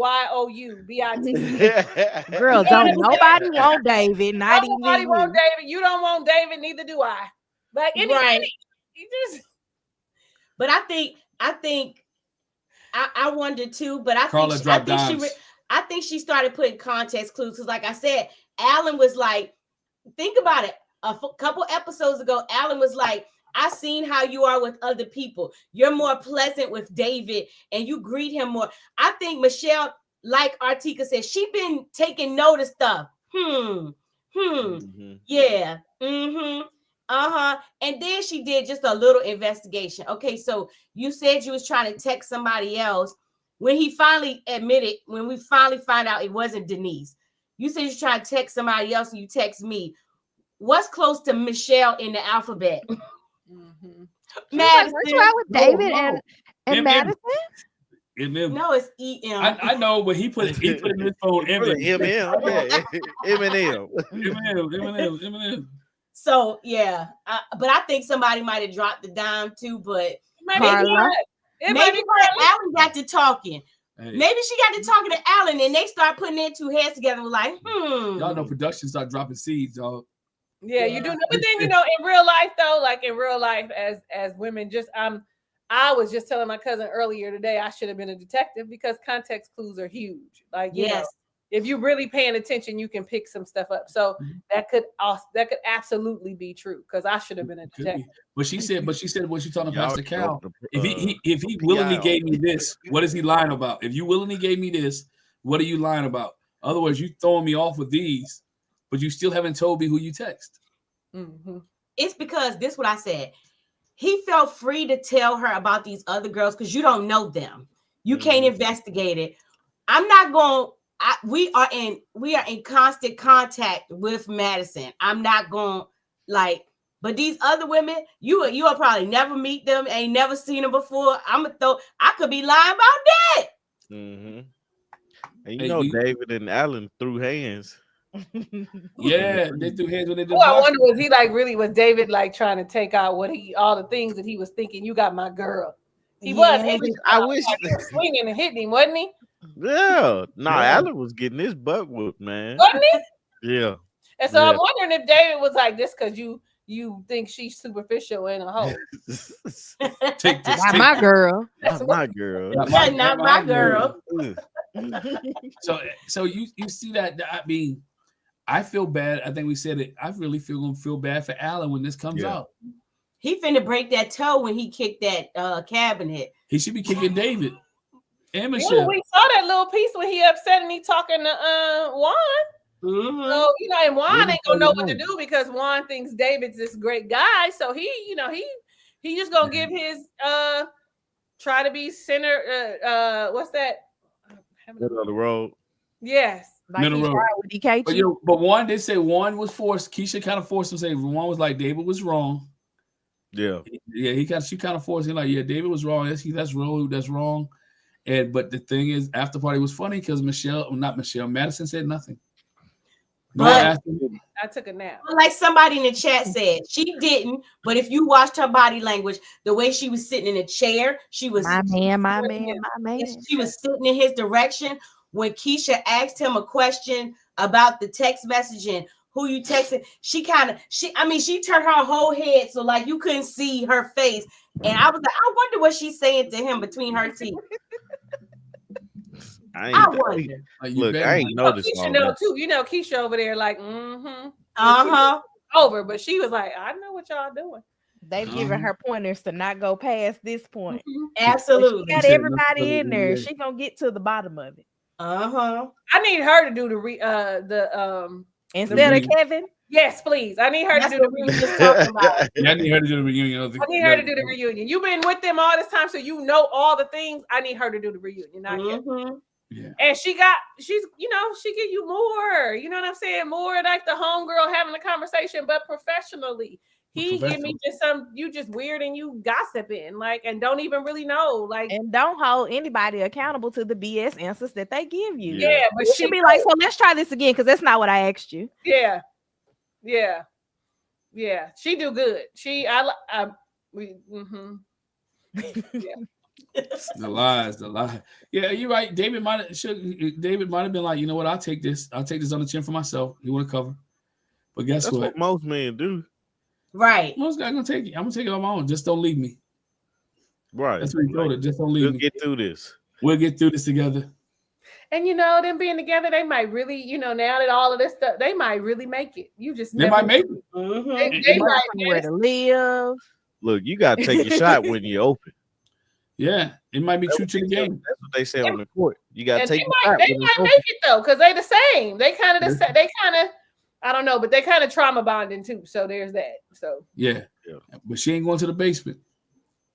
Girl, don't nobody want David. Not even nobody you. want David. You don't want David, neither do I. Like but I think I wonder too. But I think she started putting context clues because, like I said, Allen was like, think about it. A couple episodes ago, Allen was like, I seen how you are with other people. You're more pleasant with David and you greet him more. I think Michelle, like Artika said, she been taking note of stuff. Yeah. And then she did just a little investigation. Okay, so you said you was trying to text somebody else when he finally admitted, when we finally find out it wasn't Denise, you said you try to text somebody else and you text me. What's close to Michelle in the alphabet? Mhm. Madison. What's wrong with David and M- Madison? No, it's EM. I know, but he put it in his phone. MM, yeah, Eminem. Eminem. So yeah, but I think somebody might have dropped the dime too. But maybe Allen got to talking. Hey. Maybe she got to talking to Allen, and they start putting their two heads together. And like, Y'all know production start dropping seeds, dog. Yeah, you do know. But then in real life though, like in real life, as women, I was just telling my cousin earlier today, I should have been a detective because context clues are huge. Like, you know, if you're really paying attention, you can pick some stuff up. So that could absolutely be true because I should have been a detective. But she said when she told Pastor Cal, if he willingly gave me this, what is he lying about? If you willingly gave me this, what are you lying about? Otherwise, you throwing me off with these, but you still haven't told me who you text. Mm-hmm. It's because this is what I said. He felt free to tell her about these other girls because you don't know them. You can't investigate it. I'm not going. We are in constant contact with Madison. I'm not going but these other women, you will probably never meet them. Ain't never seen them before. I could be lying about that. Mm-hmm. And you know, David and Allen threw hands. Yeah, they threw hands when they did. I wonder, was David like trying to take out all the things that he was thinking? You got my girl. He was swinging and hitting him, wasn't he? Yeah. Allen was getting his butt whooped, man. Wasn't he? Yeah. And so I'm wondering if David was like this because you think she's superficial and a hoe. Not my girl. Not my girl. Not my girl. So you see that? I mean, I feel bad. I think we said it. I really feel bad for Allen when this comes out. He finna break that toe when he kicked that cabinet. He should be kicking David and Michelle. Ooh, we saw that little piece when he upset and he talking to Juan. Mm-hmm. So and Juan ain't gonna know what to do because Juan thinks David's this great guy. So he just gonna give his try to be center. What's that? Middle of the road. Yes. Like he tried with DK. But Juan did say Juan was forced. Keisha kind of forced him to say Juan was like David was wrong. Yeah. Yeah, she kind of forced him like, yeah, David was wrong. That's wrong. But the thing is, after party was funny because Madison said nothing. I took a nap. Like somebody in the chat said, she didn't. But if you watched her body language, the way she was sitting in a chair, she was my man. She was sitting in his direction. When Keisha asked him a question about the text messaging, who you texted, she turned her whole head so like you couldn't see her face. And I was like, I wonder what she's saying to him between her teeth. I wonder. Look, I ain't noticed. Keisha know too. You know, Keisha over there like, over, but she was like, I know what y'all doing. They've given her pointers to not go past this point. Absolutely. She got everybody in there. She gonna get to the bottom of it. I need her to do the instead of Kevin. Yes, please. I need her to do the reunion. Yeah, I need her to do the reunion. I need her to do the reunion. You've been with them all this time, so you know all the things. I need her to do the reunion. Not Kevin. Yeah. And she give you more. You know what I'm saying? More like the homegirl having a conversation, but professionally. He give me just you just weird and you gossiping, and don't even really know, and don't hold anybody accountable to the BS answers that they give you. Yeah, but she be like, so let's try this again because that's not what I asked you. Yeah. She do good. Yeah. The lies. Yeah, you're right. David might have been like, you know what? I'll take this on the chin for myself. You want to cover, but guess That's what? Most men do. Right. Most guys gonna take it. I'm gonna take it on my own. Just don't leave me. Right. That's what he told her. Just don't leave me. We'll get through this. We'll get through this together. And them being together, they might really, now that all of this stuff, they might really make it. You just might make it. Mm-hmm. They might somewhere to live. Look, you gotta take your shot when you're open. Yeah, it might be true to the game. That's what they say on the court. You gotta take. They might make it though, because they the same. They kind of I don't know, but they kind of trauma bonding too. So there's that. So yeah, but she ain't going to the basement.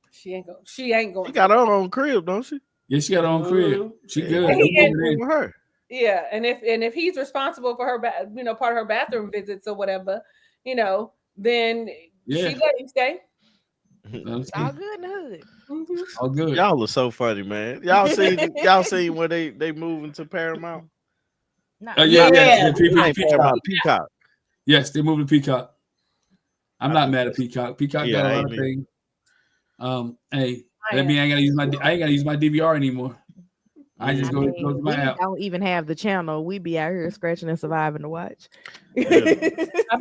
She ain't going. She got her own crib, don't she? Yeah, she got her own crib. She good. And her. Yeah, and if he's responsible for her, part of her bathroom visits or whatever, then she let him stay. It's all good in the hood. Mm-hmm. All good. Y'all are so funny, man. Y'all see when they moving to Paramount? No. Peacock. Yes, they moved to Peacock. I'm not mad at Peacock. Peacock got a lot of things. Hey, that means I ain't gotta use my DVR anymore. I just go to my app. Don't even have the channel. We be out here scratching and surviving to watch. I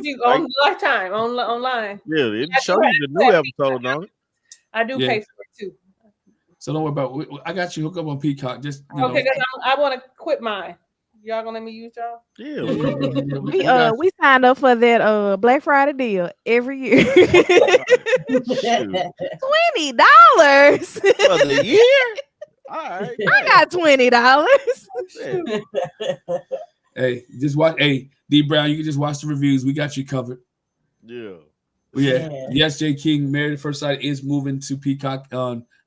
be on Lifetime online. Yeah, it shows you the new episode, don't it? I do pay for it too. So don't worry about it. I got you hooked up on Peacock. Just okay, because I want to quit mine. Y'all gonna let me use y'all? Yeah. We signed up for that Black Friday deal every year. $20 for the year. All right, I got $20. Hey, just watch. Hey, D Brown, you can just watch the reviews. We got you covered. Yeah. Yes, J King, Married at First Sight is moving to Peacock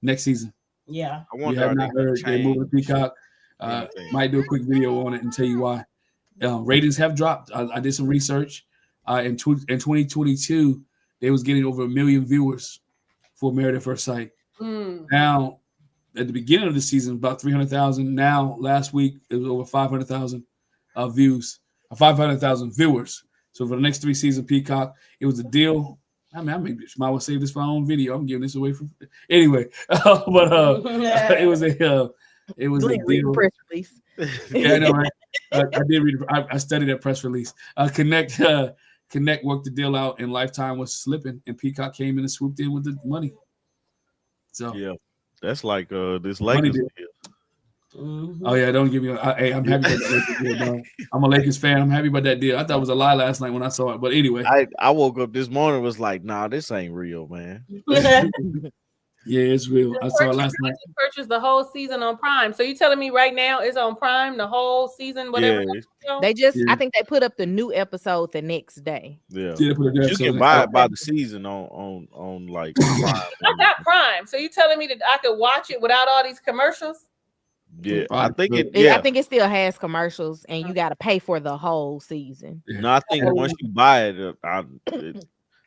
next season. Yeah. I wonder you have not heard they're moving to Peacock. Might do a quick video on it and tell you why. Ratings have dropped. I did some research. In 2022, they was getting over 1 million viewers for Married at First Sight. Now, at the beginning of the season, about 300,000. Now, last week, it was over 500,000 views, 500,000 viewers. So for the next 3 seasons, Peacock, it was a deal. I might well save this for my own video. I'm giving this away for anyway. But it was a deal. Press release. Yeah, I know, right? I did read. I studied that press release. Connect worked the deal out, and Lifetime was slipping, and Peacock came in and swooped in with the money. So yeah, that's like this Lakers deal. Oh yeah, don't give me. Hey, I'm happy about that Lakers deal, dog. I'm a Lakers fan. I'm happy about that deal. I thought it was a lie last night when I saw it, but anyway, I woke up this morning was like, nah, this ain't real, man. Yeah, it's real. I saw it last night. Purchased the whole season on Prime. So you telling me right now it's on Prime the whole season, whatever? Yeah. They just, I think they put up the new episode the next day. Yeah, you can buy it by the season on like Prime. I got Prime. So you telling me that I could watch it without all these commercials? Yeah, I think it. Yeah, I think it still has commercials, and you got to pay for the whole season. No, I think once you buy it, and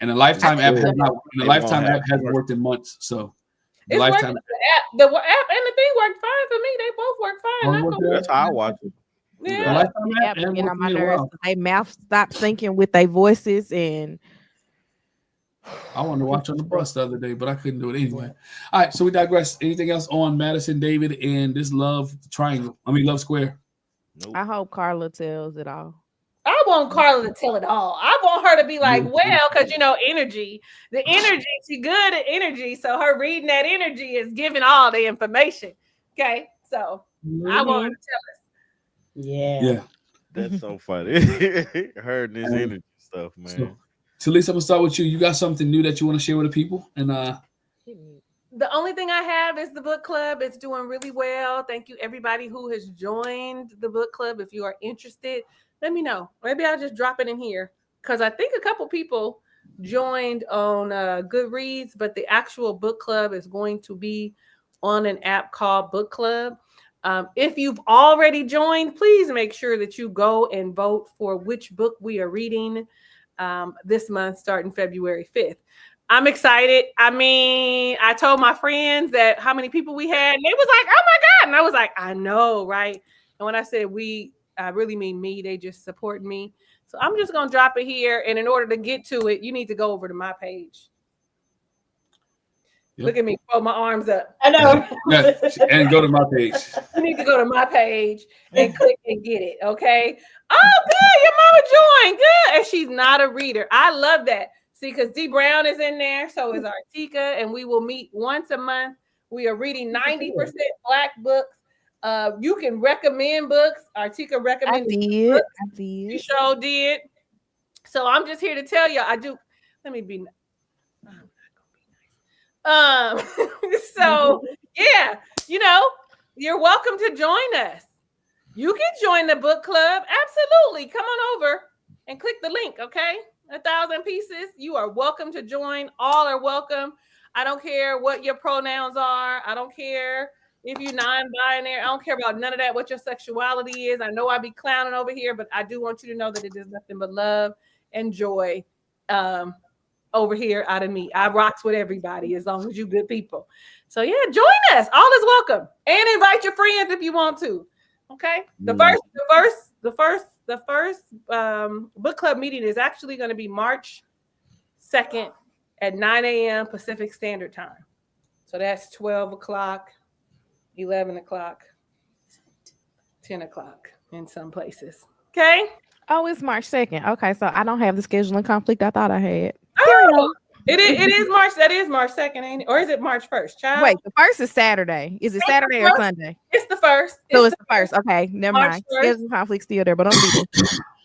the Lifetime app hasn't worked in months, so. It's Lifetime the app and the thing worked fine for me. They both work fine. That's how I watch it. Yeah, on my nerves. They mouth stopped syncing with their voices, and I wanted to watch on the bus the other day, but I couldn't do it anyway. All right, so we digress. Anything else on Madison, David, and this love triangle? Love square. Nope. I hope Carla tells it all. I want Carla to tell it all. I want her to be like, well, because energy. The energy, she's good at energy. So her reading that energy is giving all the information. Okay. So I want her to tell us. Yeah. That's so funny. Her and this energy stuff, man. So Lisa, I'm gonna start with you. You got something new that you want to share with the people? And the only thing I have is the book club. It's doing really well. Thank you, everybody who has joined the book club. If you are interested, let me know. Maybe I'll just drop it in here because I think a couple people joined on Goodreads, but the actual book club is going to be on an app called Book Club. If you've already joined, please make sure that you go and vote for which book we are reading this month, starting February 5th. I'm excited. I told my friends that how many people we had, and they was like, oh my God. And I was like, I know, right? And when I said we, I really mean me. They just support me. So I'm just going to drop it here. And in order to get to it, you need to go over to my page. Yep. Look at me, throw my arms up. I know. And go to my page. You need to go to my page and click and get it, okay? Oh, good. Your mama joined. Good. And she's not a reader. I love that. See, because D Brown is in there. So is Artika. And we will meet once a month. We are reading 90% Black books. You can recommend books. Artika recommended books. I did. You sure did. So I'm just here to tell you, I do. Let me be. So yeah, you're welcome to join us. You can join the book club. Absolutely. Come on over and click the link. Okay. 1,000 pieces. You are welcome to join. All are welcome. I don't care what your pronouns are. I don't care If you're non-binary, I don't care about none of that, what your sexuality is. I know I be clowning over here, but I do want you to know that it is nothing but love and joy over here out of me. I rocks with everybody as long as you good people. So yeah, join us. All is welcome. And invite your friends if you want to. Okay. The first book club meeting is actually going to be March 2nd at 9 a.m. Pacific Standard Time. So that's 12 o'clock, 11 o'clock, 10 o'clock in some places. Okay. Oh, it's March 2nd. Okay, so I don't have the scheduling conflict I thought I had. Oh, it is March. That is March 2nd, ain't it? Or is it March 1st? Child? Wait, the first is Saturday. Is it Saturday or Sunday? It's the first. So it's the first. Okay, never March mind. 1st. Scheduling conflict still there, but I'm beating.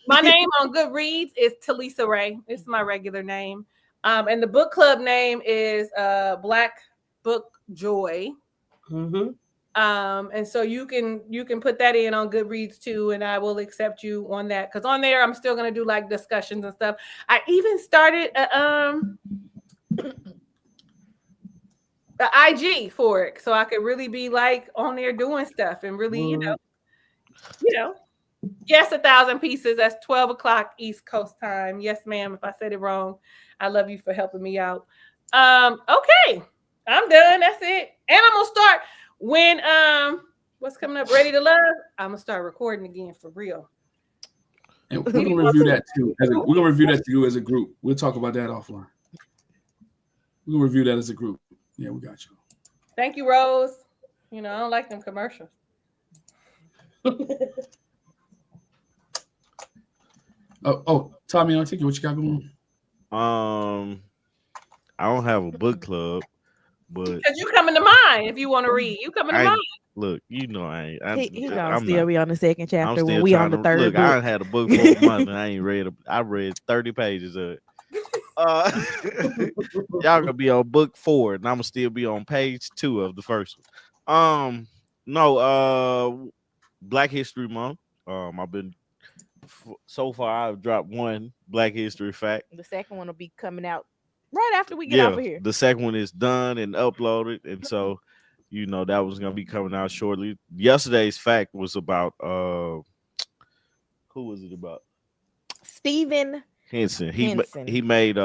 My name on Goodreads is Talisa Ray. It's my regular name. And the book club name is Black Book Joy. Mm-hmm. And so you can put that in on Goodreads too, and I will accept you on that, because on there I'm still gonna do like discussions and stuff. I even started the IG for it, so I could really be like on there doing stuff and really, you know, yes, 1,000 pieces. That's 12 o'clock East Coast time. Yes, ma'am. If I said it wrong, I love you for helping me out. Okay, I'm done. That's it. And I'm gonna start when what's coming up, Ready to Love. I'm gonna start recording again for real. And we're gonna review that too. We're gonna review that too as a group. We'll talk about that offline. We're gonna review that as a group. Yeah, we got you. Thank you, Rose. You know, I don't like them commercials. Oh, Tommy, I'll take you. What you got going on? I don't have a book club, but because you coming to mine if you want to read. You coming to mine. Look, you know I ain't. He gonna still be on the second chapter when we trying on the to, third. Look, book. I had a book for a month and I ain't read. I read 30 pages of it. Y'all gonna be on book 4, and I'm gonna still be on page 2 of the first one. Black History Month. I've been so far. I've dropped one Black History fact. The second one will be coming out right after we get off of here. The second one is done and uploaded, and so you know that was gonna be coming out shortly. Yesterday's fact was about who was it about? Stephen Henson. He made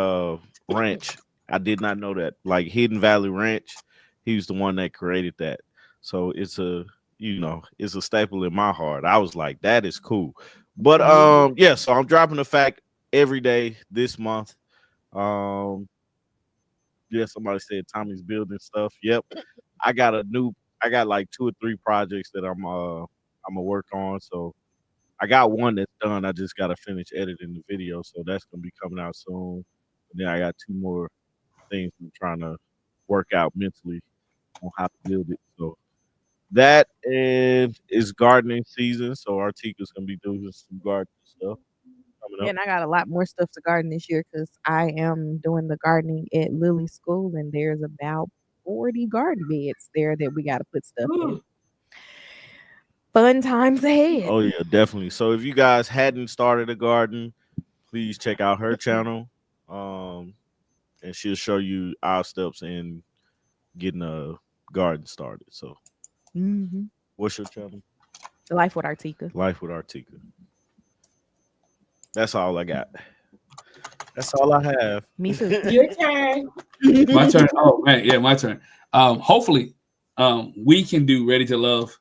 Ranch. I did not know that. Like Hidden Valley Ranch, he was the one that created that. So it's a staple in my heart. I was like, that is cool. But so I'm dropping a fact every day this month. Somebody said Tommy's building stuff. Yep. I got like 2 or 3 projects that I'm gonna work on. So I got one that's done. I just gotta finish editing the video. So that's gonna be coming out soon. And then I got 2 more things I'm trying to work out mentally on how to build it. So that and it's gardening season. So Artika's gonna be doing some gardening stuff coming up. And I got a lot more stuff to garden this year because I am doing the gardening at Lily's school, and there's about 40 garden beds there that we got to put stuff in. Fun times ahead. Oh yeah, definitely. So if you guys hadn't started a garden, please check out her channel, and she'll show you our steps in getting a garden started. So, what's your channel? Life with Artika. Life with Artika. That's all I got. That's all I have. Me too. Your turn. My turn. Oh man, yeah, my turn. Hopefully, we can do Ready to Love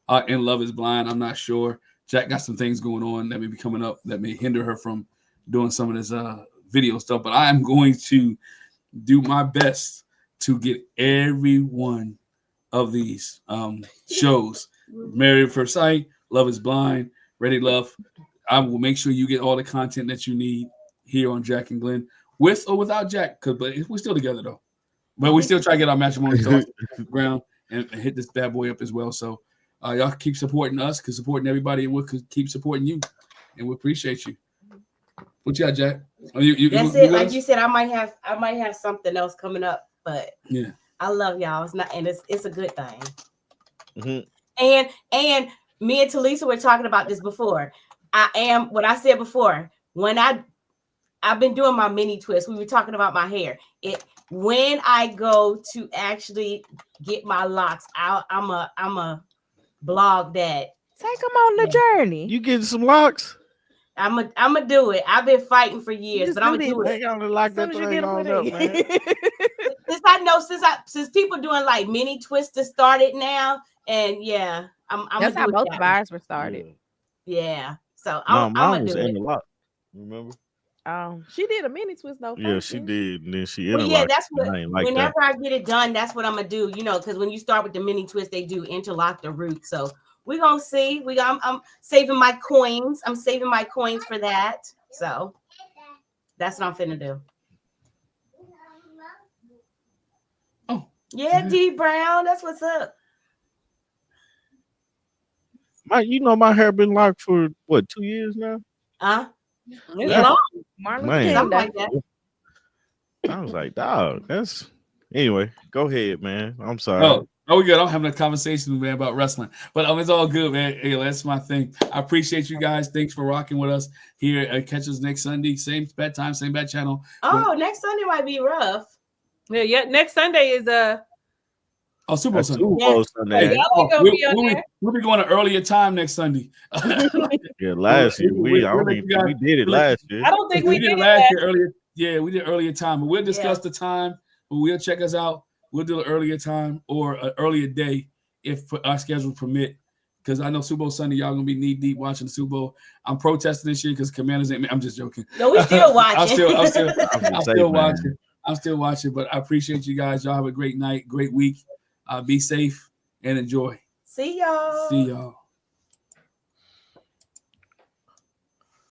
and Love is Blind. I'm not sure. Jack got some things going on that may be coming up that may hinder her from doing some of this video stuff. But I am going to do my best to get every one of these shows. Married at First Sight, Love is Blind, Ready to Love. I will make sure you get all the content that you need here on Jack and Glenn, with or without Jack, but we're still together though. But we still try to get our matrimony talks ground and hit this bad boy up as well. So y'all keep supporting us, because supporting everybody, and we'll keep supporting you, and we appreciate you. What you got, Jack? That's it. Like you said, I might have something else coming up, but yeah, I love y'all. It's not, and it's a good thing. Mm-hmm. And me and Talisa were talking about this before. I am what I said before. When I I've been doing my mini twist. We were talking about my hair. When I go to actually get my locks out, I'm a blog that. Take them on the journey. You getting some locks? I'm a do it. I've been fighting for years, but I'm gonna do it. They gotta lock that thing on up, man. Since people doing like mini twists to start it now, and yeah, I'm that's how both of ours were started. Yeah. So mine was in the lock. Remember? She did a mini twist though. Yeah, she did. And then she interlocked. Yeah, that's what. Whenever I get it done, that's what I'm gonna do. You know, because when you start with the mini twist, they do interlock the root. So we're gonna see. I'm saving my coins. I'm saving my coins for that. So that's what I'm finna do. Oh yeah, D Brown. That's what's up. My hair been locked for what, 2 years now? Yeah. Man. Like that. I was like, dog, that's anyway. Go ahead, man. I'm sorry. Oh, we good. I'm having a conversation, man, about wrestling, but it's all good, man. Hey, that's my thing. I appreciate you guys. Thanks for rocking with us here. Catch us next Sunday, same bad time, same bad channel. Next Sunday might be rough. Yeah. Next Sunday is Super Bowl Sunday. Super Bowl Sunday. We'll be going to earlier time next Sunday. Yeah, last year we did it last year. I don't think we did it last year earlier. Yeah, we did earlier time, but we'll discuss the time. But we'll check us out. We'll do an earlier time or an earlier day if our schedule permit. Because I know Super Bowl Sunday, y'all gonna be knee deep watching the Super Bowl. I'm protesting this year because Commanders ain't. I'm just joking. No, we still watching. I'm still watching. I'm still watching. But I appreciate you guys. Y'all have a great night, great week. Be safe and enjoy. See y'all.